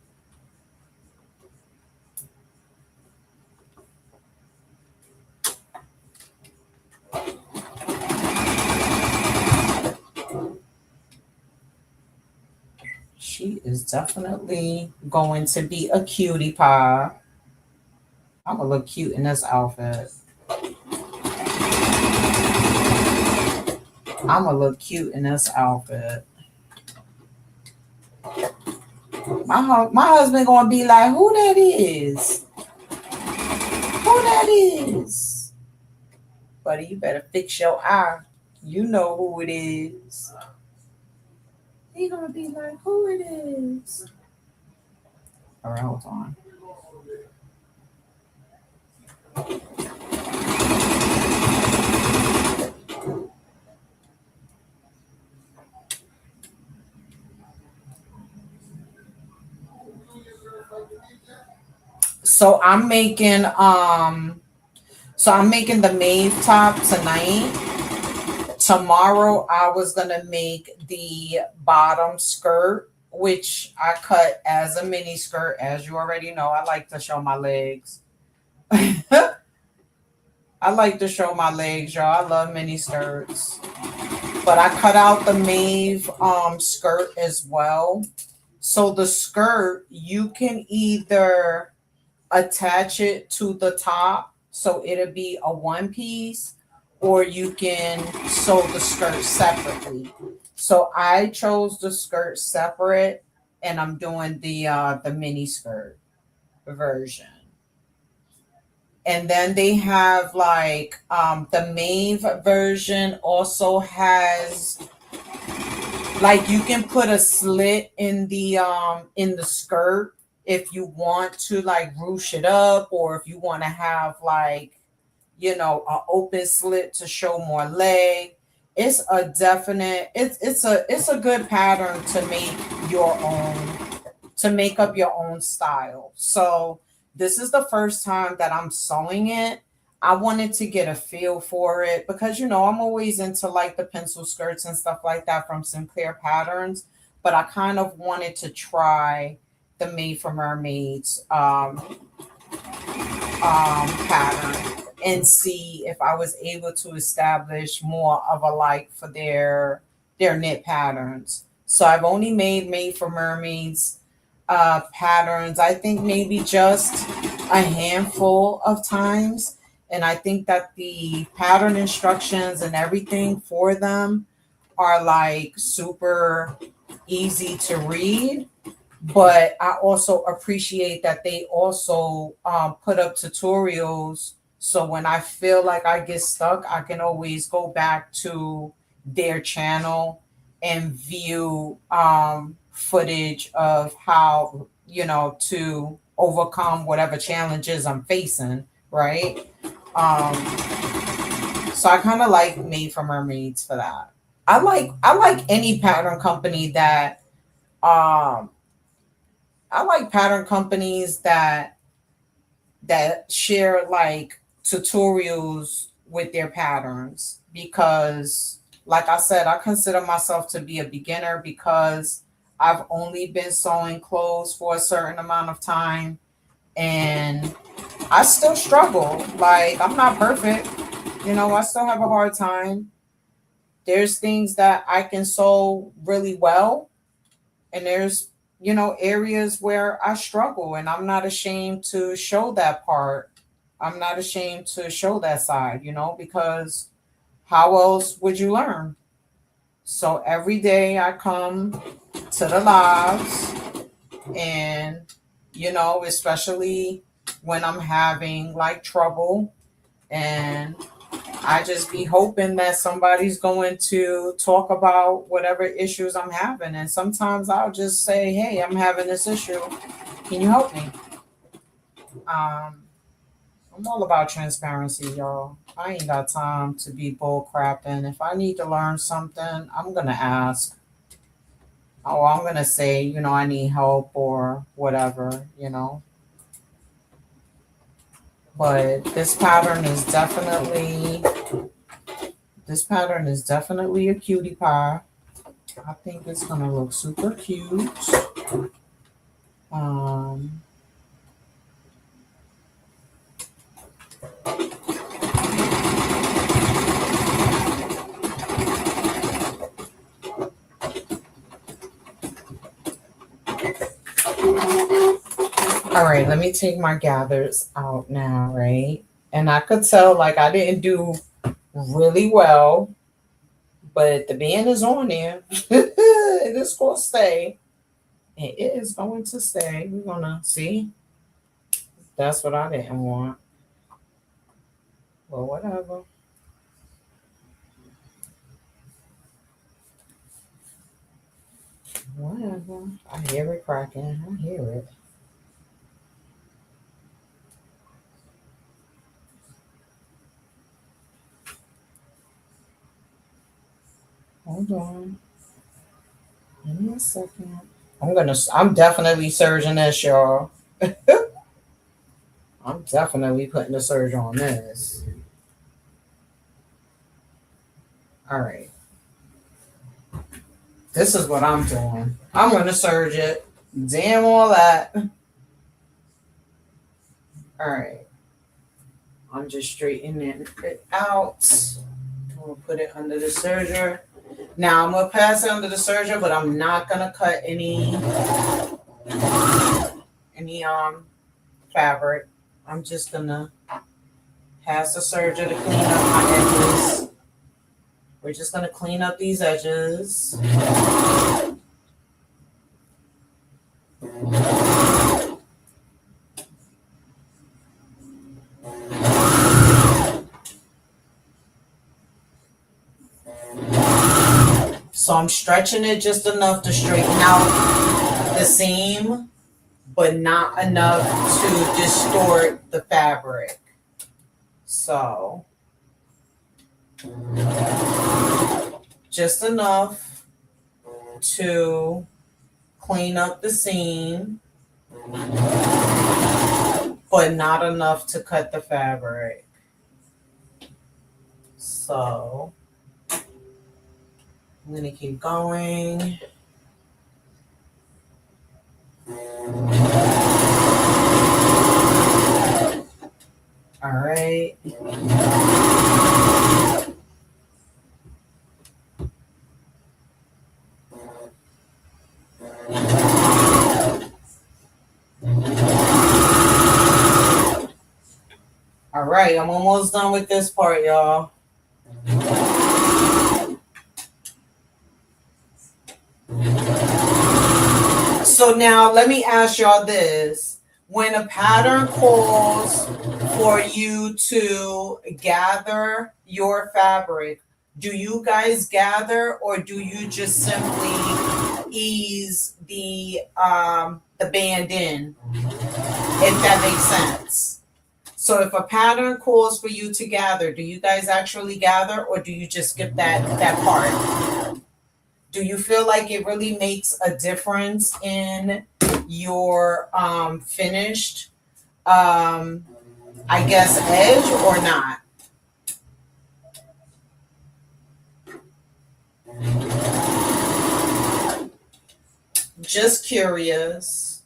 She is definitely going to be a cutie pie. I'm gonna look cute in this outfit. I'm gonna look cute in this outfit. My husband gonna be like, who that is? Who that is? Buddy, you better fix your eye. You know who it is. He gonna be like, who it is? All right, hold on. So I'm making the Maeve top tonight. Tomorrow I was gonna make the bottom skirt, which I cut as a mini skirt. As you already know, I like to show my legs. I like to show my legs, y'all. I love mini skirts. But I cut out the Maeve skirt as well. So the skirt, you can either attach it to the top so it'll be a one piece, or you can sew the skirt separately. So I chose the skirt separate, and I'm doing the mini skirt version. And then they have like the Maeve version also has like you can put a slit in the skirt if you want to like ruche it up, or if you want to have like, you know, an open slit to show more leg. It's a definite it's a good pattern to make your own, to make up your own style. So this is the first time that I'm sewing it. I wanted to get a feel for it because, you know, I'm always into like the pencil skirts and stuff like that from Sinclair Patterns, but I kind of wanted to try the Made for Mermaids pattern and see if I was able to establish more of a like for their knit patterns. So I've only made for mermaids patterns. I think maybe just a handful of times, and I think that the pattern instructions and everything for them are like super easy to read. But I also appreciate that they also put up tutorials. So when I feel like I get stuck, I can always go back to their channel and view footage of how, you know, to overcome whatever challenges I'm facing, right? So I kind of like Made for Mermaids for that. I like any pattern company that um I like pattern companies that share like tutorials with their patterns, because like I said, I consider myself to be a beginner because I've only been sewing clothes for a certain amount of time, and I still struggle. Like I'm not perfect. You know, I still have a hard time. There's things that I can sew really well, and there's, you know, areas where I struggle, and I'm not ashamed to show that part. I'm not ashamed to show that side, you know, because how else would you learn? So every day I come to the lives, and, you know, especially when I'm having like trouble, and I just be hoping that somebody's going to talk about whatever issues I'm having. And sometimes I'll just say, hey, I'm having this issue. Can you help me? Um, I'm all about transparency, y'all. I ain't got time to be bull crapping. If I need to learn something, I'm going to ask. Oh, I'm going to say, you know, I need help or whatever, you know. But this pattern is definitely a cutie pie. I think it's gonna look super cute. Um, all right, let me take my gathers out now, right? And I could tell like I didn't do really well, but the band is on there. It is gonna stay. It is going to stay. We're gonna see. That's what I didn't want. Well, whatever. Whatever. I hear it cracking. I hear it. Hold on. Give me a second. I'm definitely surging this, y'all. I'm definitely putting the serge on this. All right. This is what I'm doing. I'm going to serge it. Damn all that. All right. I'm just straightening it out. I'm going to put it under the serger. Now I'm going to pass it under the serger, but I'm not going to cut any fabric. I'm just going to pass the serger to clean up my edges. We're just going to clean up these edges. So I'm stretching it just enough to straighten out the seam, but not enough to distort the fabric. So just enough to clean up the seam, but not enough to cut the fabric. So I'm going to keep going. All right. All right, I'm almost done with this part, y'all. So now let me ask y'all this. When a pattern calls for you to gather your fabric, do you guys gather or do you just simply ease the band in, if that makes sense? So if a pattern calls for you to gather, do you guys actually gather or do you just skip that part? Do you feel like it really makes a difference in your finished, I guess, edge or not? Just curious.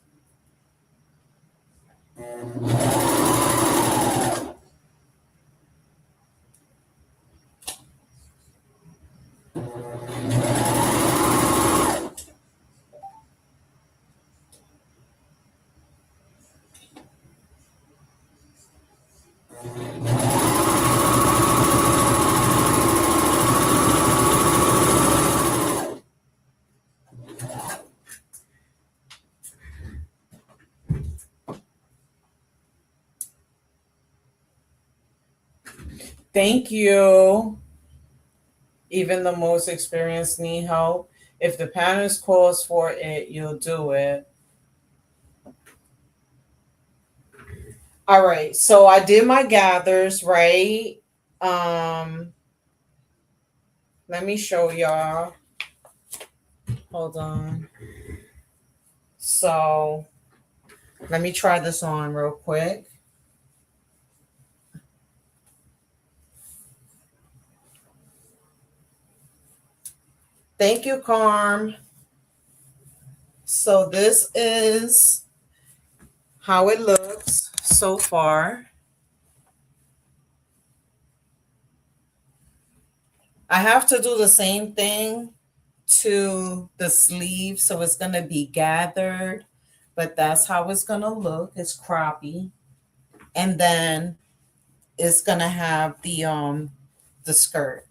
Thank you. Even the most experienced need help. If the pattern calls for it, you'll do it. All right. So I did my gathers, right? Let me show y'all. Hold on. So let me try this on real quick. Thank you, Carm. So this is how it looks so far. I have to do the same thing to the sleeve, so it's going to be gathered, but that's how it's going to look. It's croppy. And then it's going to have the skirt.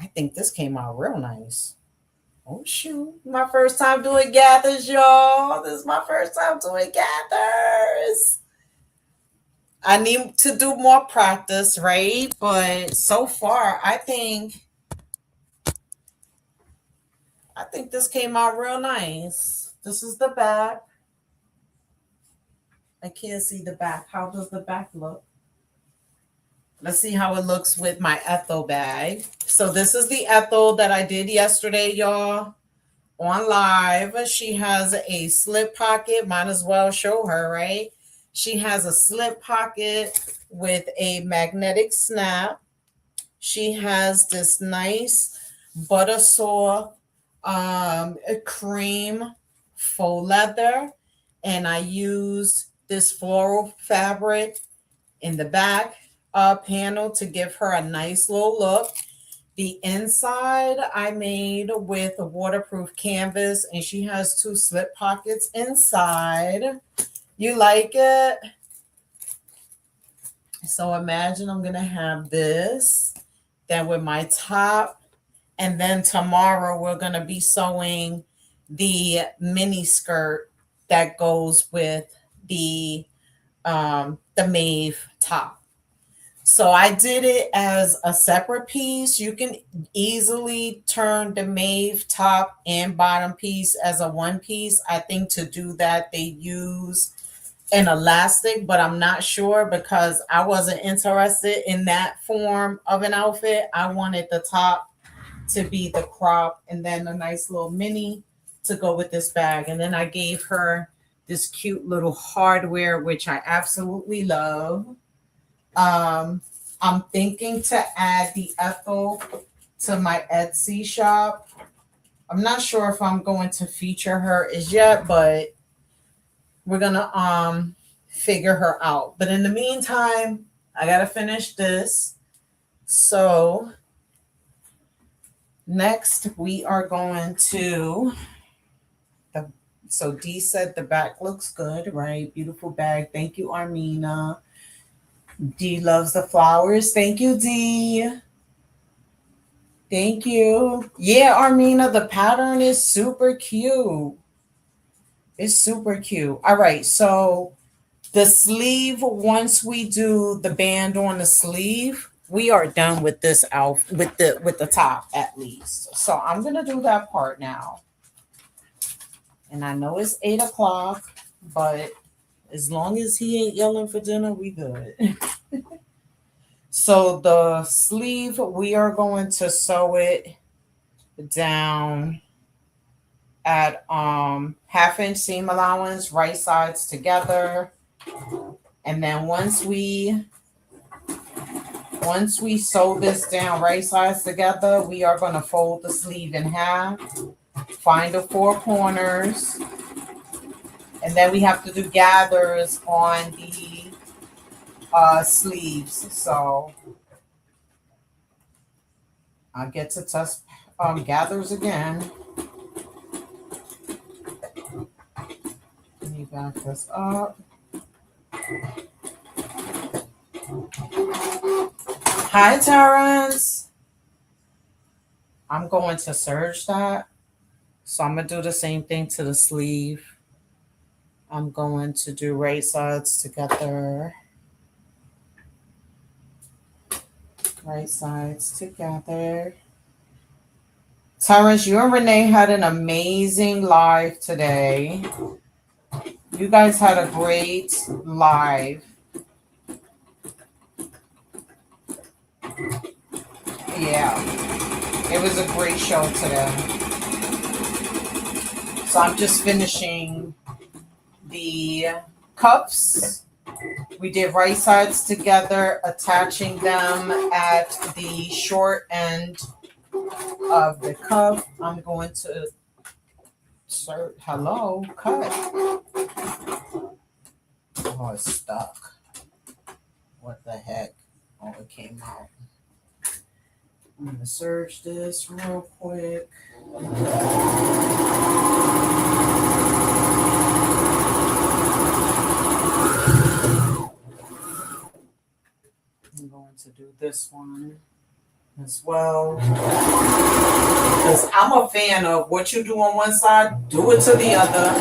I think this came out real nice. Oh shoot. My first time doing gathers, y'all. This is my first time doing gathers. I need to do more practice, right? But so far, I think this came out real nice. This is the back. I can't see the back. How does the back look? Let's see how it looks with my Ethel bag. So this is the Ethel that I did yesterday, y'all. on live. She has a slip pocket. Might as well show her, right? She has a slip pocket with a magnetic snap. She has this nice butter saw cream faux leather, and I use this floral fabric in the back panel to give her a nice little look. The inside I made with a waterproof canvas, and she has two slip pockets inside. You like it? So imagine I'm gonna have this, then with my top, and then tomorrow we're gonna be sewing the mini skirt that goes with the Maeve top. So I did it as a separate piece. You can easily turn the Maeve top and bottom piece as a one piece. I think to do that they use an elastic, but I'm not sure because I wasn't interested in that form of an outfit. I wanted the top to be the crop and then a nice little mini to go with this bag. And then I gave her this cute little hardware, which I absolutely love. I'm thinking to add the Ethel to my Etsy shop. I'm not sure if I'm going to feature her as yet, but we're gonna figure her out. But in the meantime, I gotta finish this. So next we are going to the so D said the back looks good, right? Beautiful bag. Thank you, Armina. D loves the flowers. Thank you, D. Thank you. Yeah, Armina, the pattern is super cute. It's super cute. All right, so the sleeve, once we do the band on the sleeve, we are done with this outfit with the top at least. So I'm gonna do that part now. And I know it's 8 o'clock, but as long as he ain't yelling for dinner, we good. So the sleeve, we are going to sew it down at half-inch seam allowance, right sides together. And then once we sew this down right sides together, we are going to fold the sleeve in half, find the four corners, and then we have to do gathers on the sleeves. So I get to test gathers again. Let me back this up. Hi, Terrence. I'm going to serge that. So I'm going to do the same thing to the sleeve. I'm going to do right sides together. Right sides together. Terrence, you and Renee had an amazing live today. You guys had a great live. Yeah, it was a great show today. So I'm just finishing the cuffs. We did right sides together, attaching them at the short end of the cuff. I'm going to insert, hello, cut. Oh, it's stuck. What the heck? Oh, it came out. I'm going to serge this real quick. I'm going to do this one as well. Because I'm a fan of what you do on one side, do it to the other.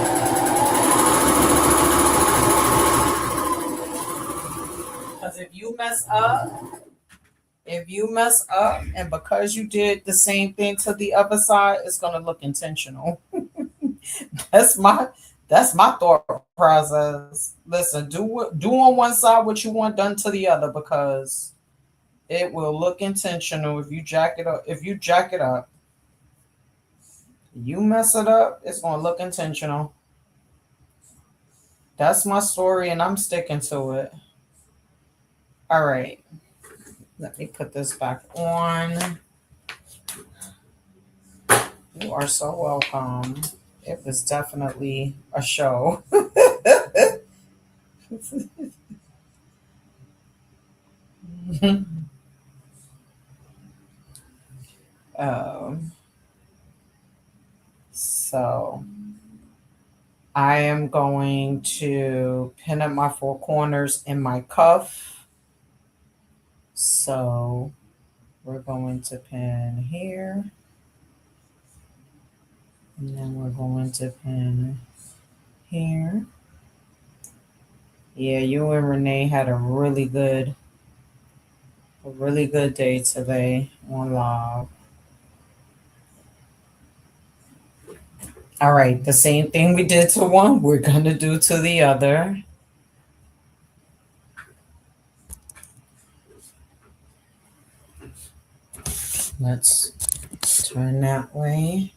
Because if you mess up and because you did the same thing to the other side, it's gonna look intentional. that's my thought process. Listen, do on one side what you want done to the other because it will look intentional if you jack it up. You mess it up, it's gonna look intentional. That's my story, and I'm sticking to it. All right, let me put this back on. You are so welcome. It was definitely a show. um, so I am going to pin up my four corners in my cuff. So we're going to pin here, and then we're going to pin here. Yeah, you and Renee had a really good day today on live. All right, the same thing we did to one, we're gonna do to the other. Let's turn that way.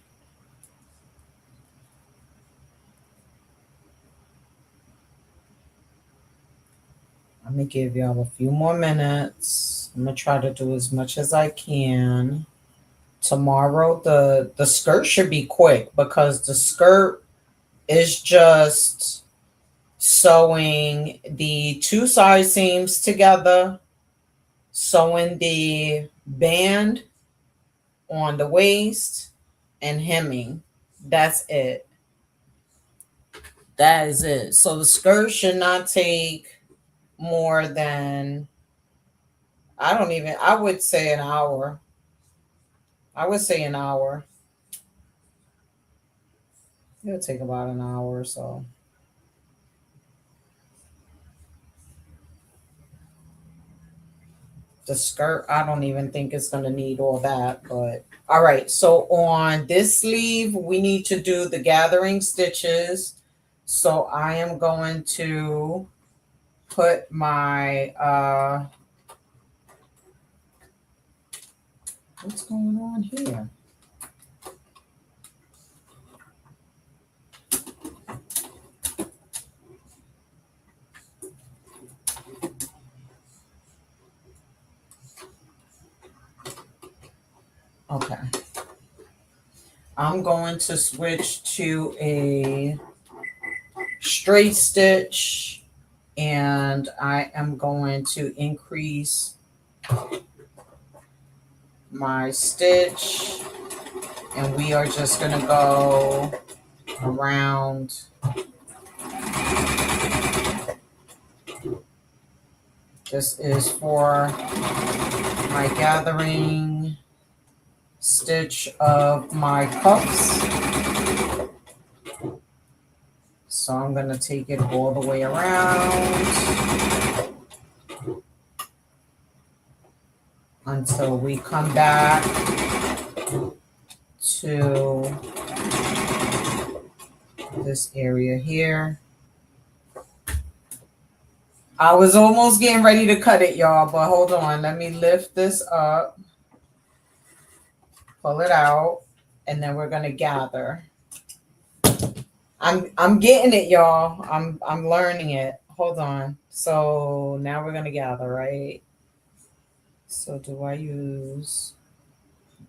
I'm gonna give y'all a few more minutes. I'm gonna try to do as much as I can. Tomorrow the skirt should be quick because the skirt is just sewing the two side seams together, sewing the band on the waist, and hemming. That's it. That is it. So the skirt should not take more than, I would say an hour. I would say an hour. It'll take about an hour or so. The skirt, I don't even think it's going to need all that, but all right. So on this sleeve, we need to do the gathering stitches. So I am going to put my, what's going on here? Okay. I'm going to switch to a straight stitch, and I am going to increase my stitch, and we are just going to go around this is for my gathering stitch of my cuffs. So I'm going to take it all the way around until we come back to this area here. I was almost getting ready to cut it, y'all, but hold on. Let me lift this up, pull it out, and then we're going to gather. I'm getting it, y'all. I'm learning it. Hold on. So now we're going to gather, right? So do I use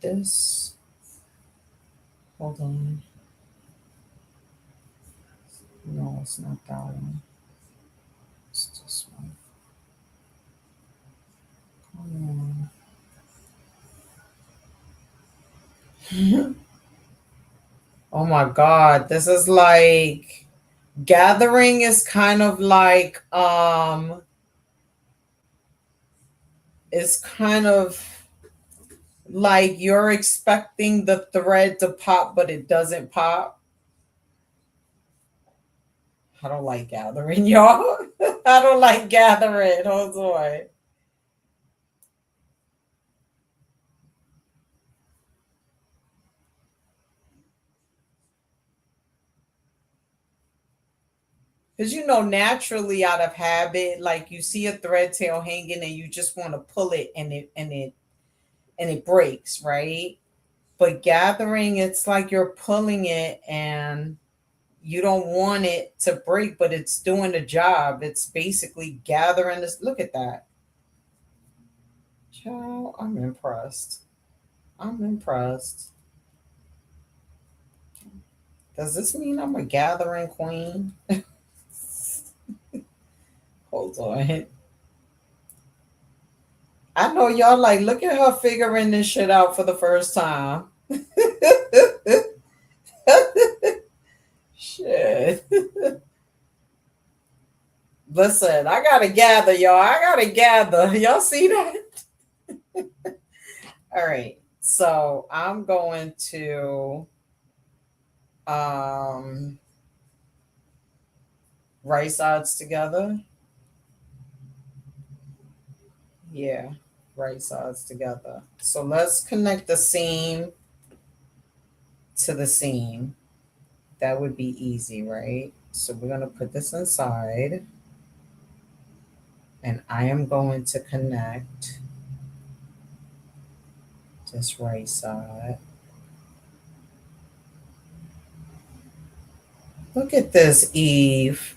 this? Hold on. No, it's not that one. It's this one. Come on. Oh my God. This is like gathering is kind of like it's kind of like you're expecting the thread to pop, but it doesn't pop. I don't like gathering, y'all. I don't like gathering. Hold on. Because naturally out of habit, like you see a thread tail hanging and you just want to pull it and it breaks, right? But gathering, it's like you're pulling it and you don't want it to break, but it's doing the job. It's basically gathering this. Look at that. Child, I'm impressed. I'm impressed. Does this mean I'm a gathering queen? Hold on. I know y'all like, look at her figuring this shit out for the first time. Shit. Listen, I gotta gather, y'all. I gotta gather. Y'all see that? All right. So I'm going to um right sides together. Yeah, right sides together. So let's connect the seam to the seam. That would be easy, right? So we're going to put this inside and I am going to connect this right side. Look at this, Eve.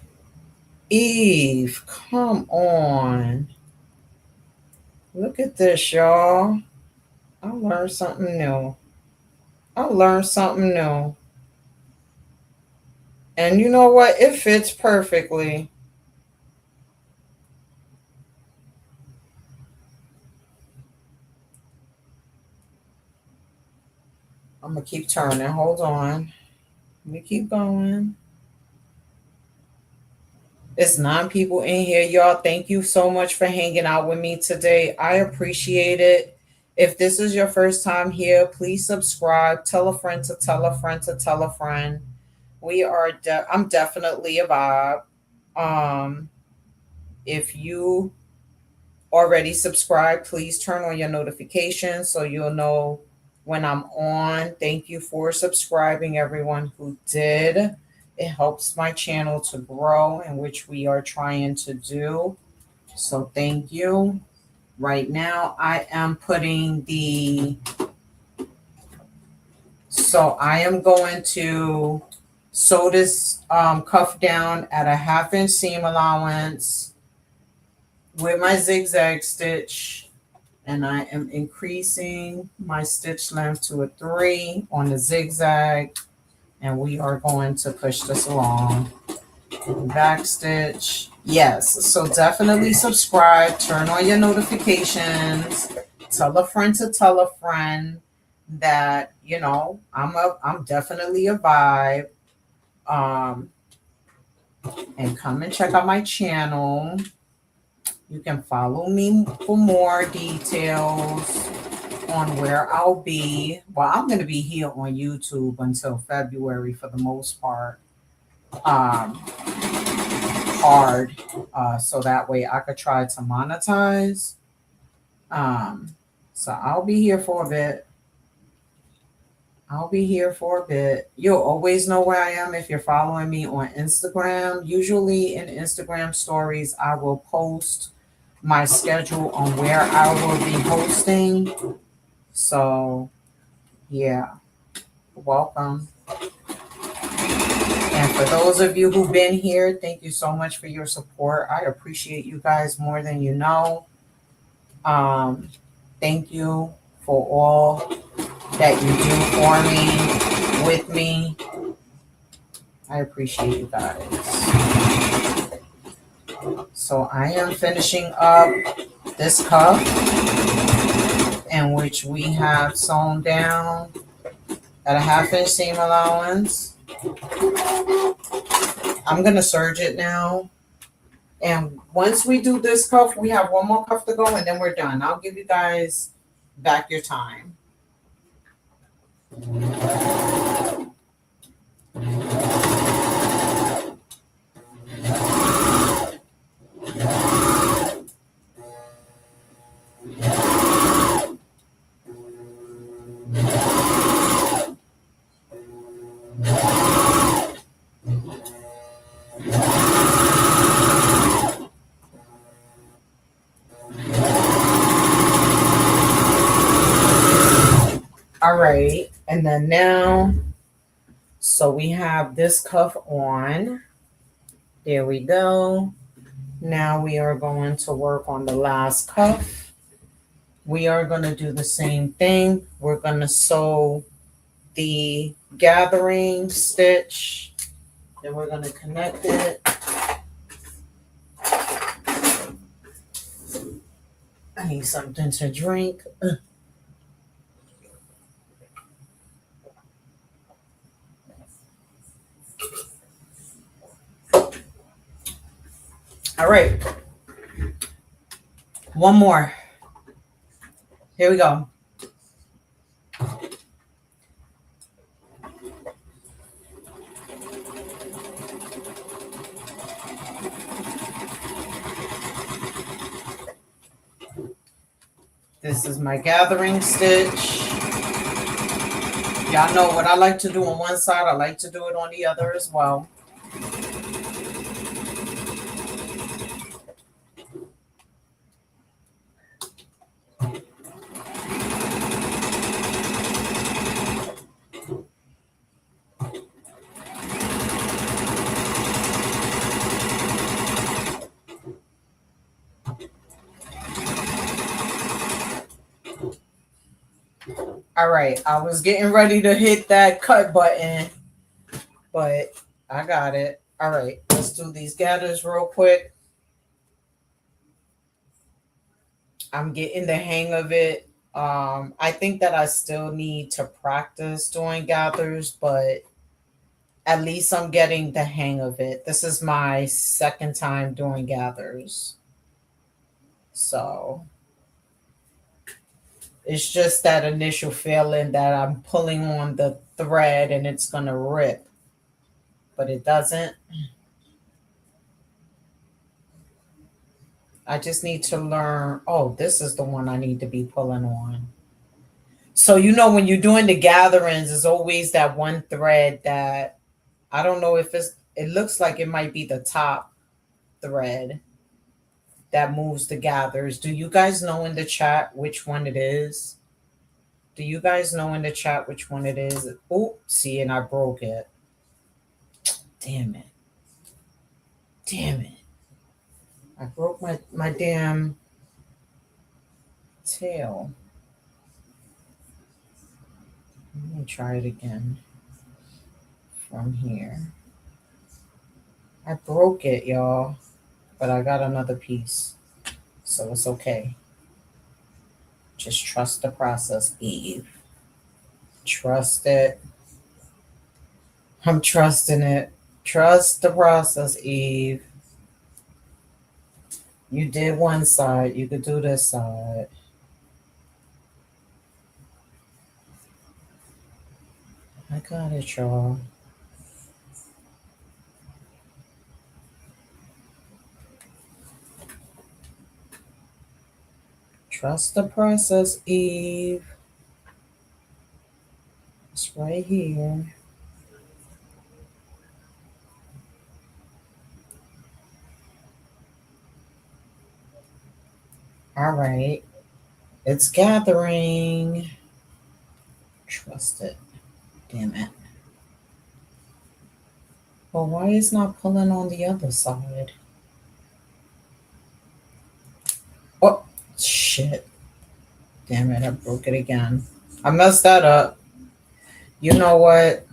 Eve, come on. Look at this, y'all. I learned something new. I learned something new. And you know what? It fits perfectly. I'm going to keep turning. Hold on. Let me keep going. It's 9 people in here, y'all. Thank you so much for hanging out with me today. I appreciate it. If this is your first time here, please subscribe. Tell a friend to tell a friend to tell a friend. I'm definitely a vibe. Um, if you already subscribed, please turn on your notifications so you'll know when I'm on. Thank you for subscribing, everyone who did. It helps my channel to grow, and which we are trying to do. So thank you. Right now, I am putting I am going to sew this cuff down at a 1/2 inch seam allowance with my zigzag stitch. And I am increasing my stitch length to a 3 on the zigzag. And we are going to push this along. Back stitch. Yes, so definitely subscribe, turn on your notifications, tell a friend to tell a friend that, I'm definitely a vibe. And come and check out my channel. You can follow me for more details on where I'll be. Well, I'm going to be here on YouTube until February for the most part. Hard, so that way I could try to monetize. So I'll be here for a bit. You'll always know where I am if you're following me on Instagram. Usually in Instagram stories, I will post my schedule on where I will be hosting. So yeah, welcome. And for those of you who've been here, thank you so much for your support. I appreciate you guys more than you know. Thank you for all that you do for me, with me. I appreciate you guys. So I am finishing up this cuff in which we have sewn down at a 1/2 inch seam allowance. I'm going to serge it now. And once we do this cuff, we have one more cuff to go and then we're done. I'll give you guys back your time. All right. And then now, so we have this cuff on. There we go. Now we are going to work on the last cuff. We are going to do the same thing. We're going to sew the gathering stitch. Then we're going to connect it. I need something to drink. All right. One more. Here we go. This is my gathering stitch. Y'all know what I like to do on one side, I like to do it on the other as well. All right, I was getting ready to hit that cut button, but I got it. All right, let's do these gathers real quick. I'm getting the hang of it. I think that I still need to practice doing gathers, but at least I'm getting the hang of it. This is my second time doing gathers. So it's just that initial feeling that I'm pulling on the thread and it's going to rip, but it doesn't. I just need to learn. Oh, this is the one I need to be pulling on. So, when you're doing the gatherings, there's always that one thread that I don't know if it looks like it might be the top thread that moves the gathers. Do you guys know in the chat which one it is? Do you guys know in the chat which one it is? Oh, see, and I broke it. Damn it. Damn it. I broke my damn tail. Let me try it again from here. I broke it, y'all, but I got another piece, so it's okay. Just trust the process, Eve. Trust it. I'm trusting it. Trust the process, Eve. You did one side, you could do this side. I got it, y'all. Trust the process, Eve. It's right here. All right. It's gathering. Trust it. Damn it. Well, why is not pulling on the other side? Oh, shit. Damn it, I broke it again. I messed that up. You know what?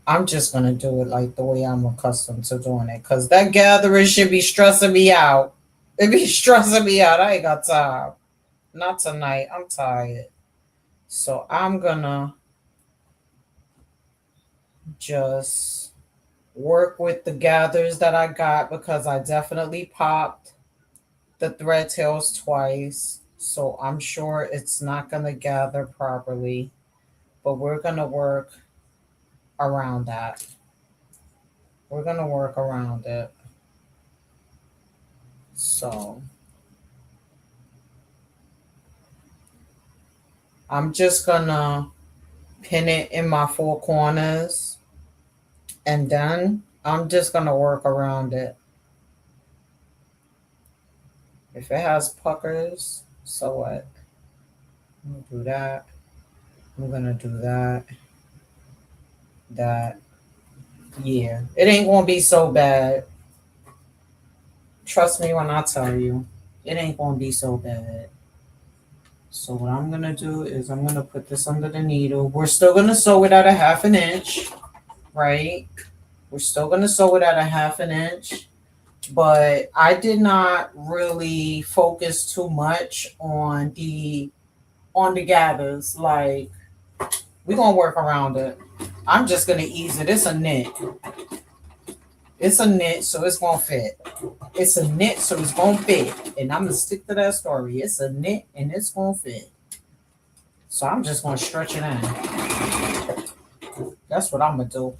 I'm just going to do it like the way I'm accustomed to doing it. Because that gathering should be stressing me out. It be stressing me out. I ain't got time. Not tonight. I'm tired. So I'm going to just work with the gathers that I got because I definitely popped the thread tails twice. So I'm sure it's not going to gather properly. But we're going to work around that. We're going to work around it. So I'm just going to pin it in my four corners. And then I'm just going to work around it. If it has puckers, so what? I'm going to do that. I'm gonna do that. That. Yeah. It ain't gonna be so bad. Trust me when I tell you. It ain't gonna be so bad. So what I'm gonna do is I'm gonna put this under the needle. We're still gonna sew it at a 1/2 inch, right? We're still gonna sew it at a 1/2 inch, but I did not really focus too much on the gathers. Like we're gonna work around it. I'm just gonna ease it. It's a knit. It's a knit, so it's gonna fit. It's a knit, so it's gonna fit. And I'm gonna stick to that story. It's a knit and it's gonna fit. So I'm just gonna stretch it in. That's what I'm gonna do.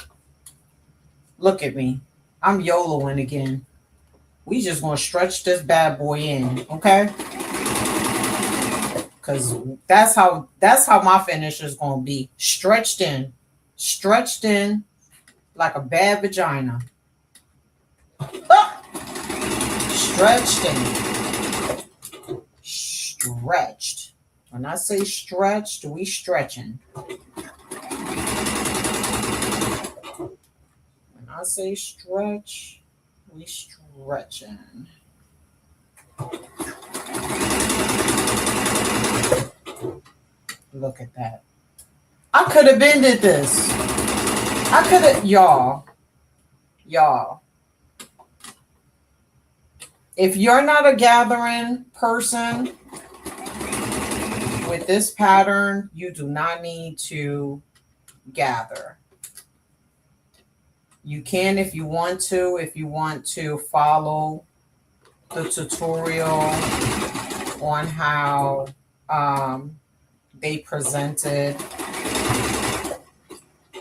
Look at me. I'm YOLOing again. We just gonna stretch this bad boy in, okay? Cause that's how my finish is gonna be. Stretched in. Stretched in like a bad vagina. Ah! Stretched in. Stretched. When I say stretched, we stretching. When I say stretch, we stretching. Look at that. I could have bended this. I could have, y'all. If you're not a gathering person with this pattern, you do not need to gather. You can if you want to follow the tutorial on how they presented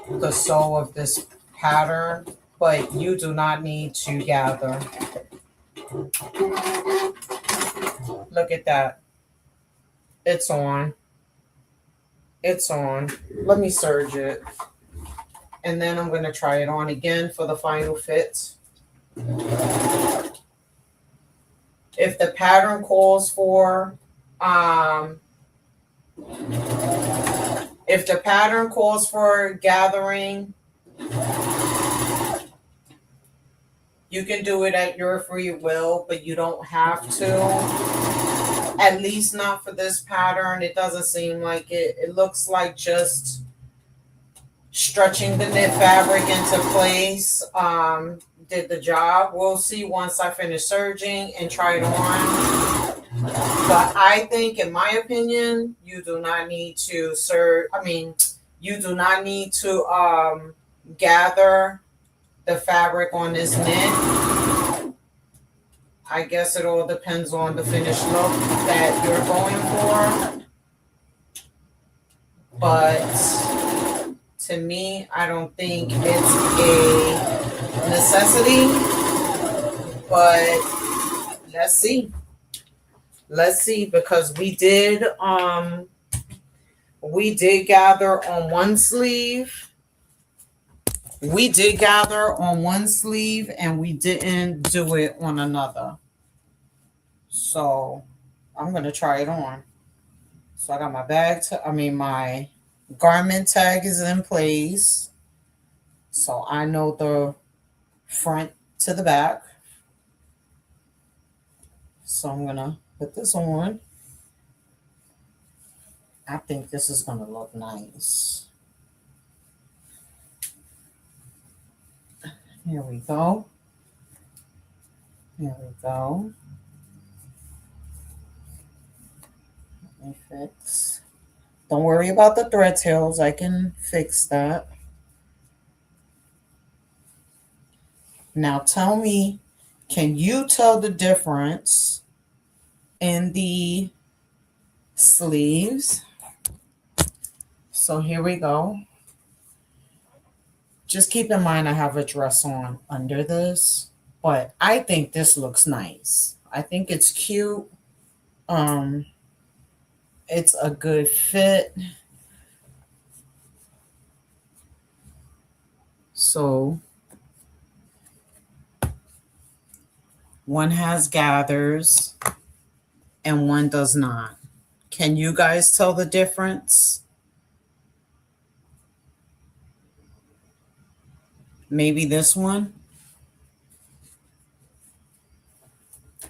the sew of this pattern, but you do not need to gather. Look at that. It's on. It's on. Let me serge it. And then I'm going to try it on again for the final fit. If the pattern calls for gathering, you can do it at your free will, but you don't have to. At least not for this pattern. It doesn't seem like it. It looks like just stretching the knit fabric into place did the job. We'll see once I finish serging and try it on. But I think, in my opinion, you do not need to you do not need to gather the fabric on this knit. I guess it all depends on the finished look that you're going for. But to me, I don't think it's a necessity. But let's see. Let's see, because we did gather on one sleeve. We did gather on one sleeve and we didn't do it on another. So I'm gonna try it on. So I got my garment tag is in place. So I know the front to the back. So I'm gonna put this on. I think this is gonna look nice. Here we go. Here we go. Let me fix. Don't worry about the thread tails. I can fix that. Now tell me, can you tell the difference in the sleeves? So here we go. Just keep in mind I have a dress on under this, but I think this looks nice. I think it's cute. It's a good fit. So one has gathers and one does not. Can you guys tell the difference? Maybe this one.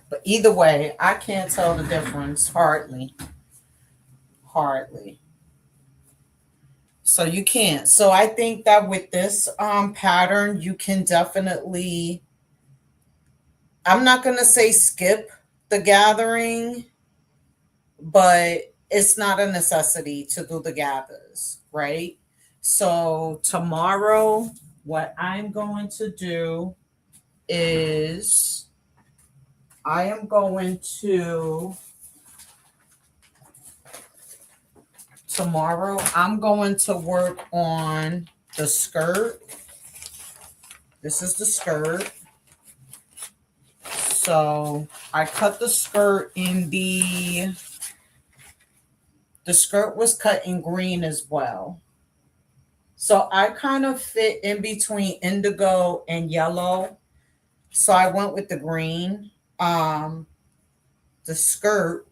But either way, I can't tell the difference. Hardly. Hardly. So you can't. So I think that with this pattern, you can definitely, I'm not going to say skip the gathering, but it's not a necessity to do the gathers, right? So tomorrow, what I'm going to do is I am going to, tomorrow, I'm going to work on the skirt. This is the skirt. So I cut the skirt in the skirt was cut in green as well. So I kind of fit in between indigo and yellow. So I went with the green. Um, the skirt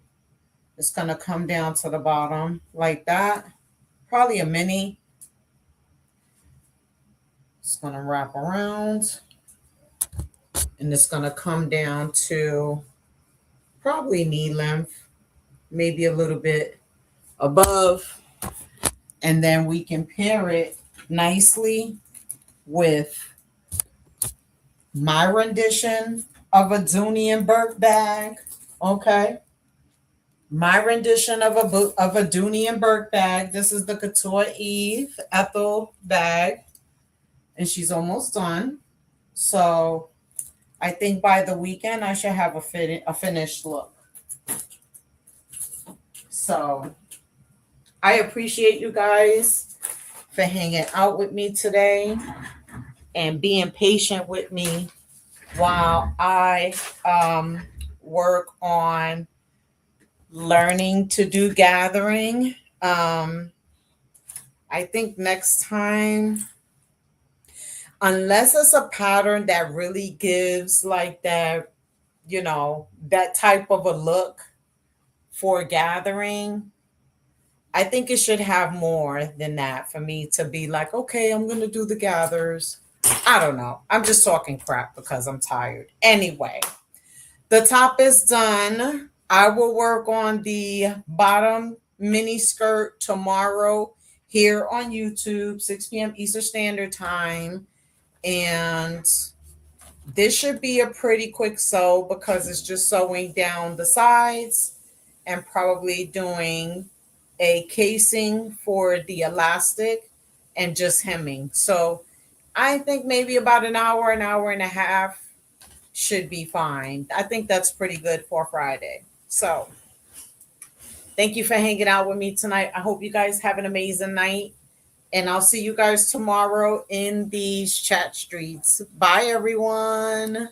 is going to come down to the bottom like that. Probably a mini. It's going to wrap around and it's going to come down to probably knee length, maybe a little bit above. And then we can pair it nicely with my rendition of a Dooney and Burke bag. Okay. My rendition of a Dooney and Burke bag. This is the Couture Eve Ethel bag. And she's almost done. So I think by the weekend I should have a finished look. So I appreciate you guys for hanging out with me today and being patient with me while I work on learning to do gathering. I think next time, unless it's a pattern that really gives like that, that type of a look for gathering, I think it should have more than that for me to be like, okay, I'm going to do the gathers. I don't know. I'm just talking crap because I'm tired. Anyway, the top is done. I will work on the bottom mini skirt tomorrow here on YouTube, 6 p.m. Eastern Standard Time. And this should be a pretty quick sew because it's just sewing down the sides and probably doing a casing for the elastic and just hemming. So I think maybe about an hour and a half should be fine. I think that's pretty good for Friday. So thank you for hanging out with me tonight. I hope you guys have an amazing night. And I'll see you guys tomorrow in these chat streets. Bye, everyone.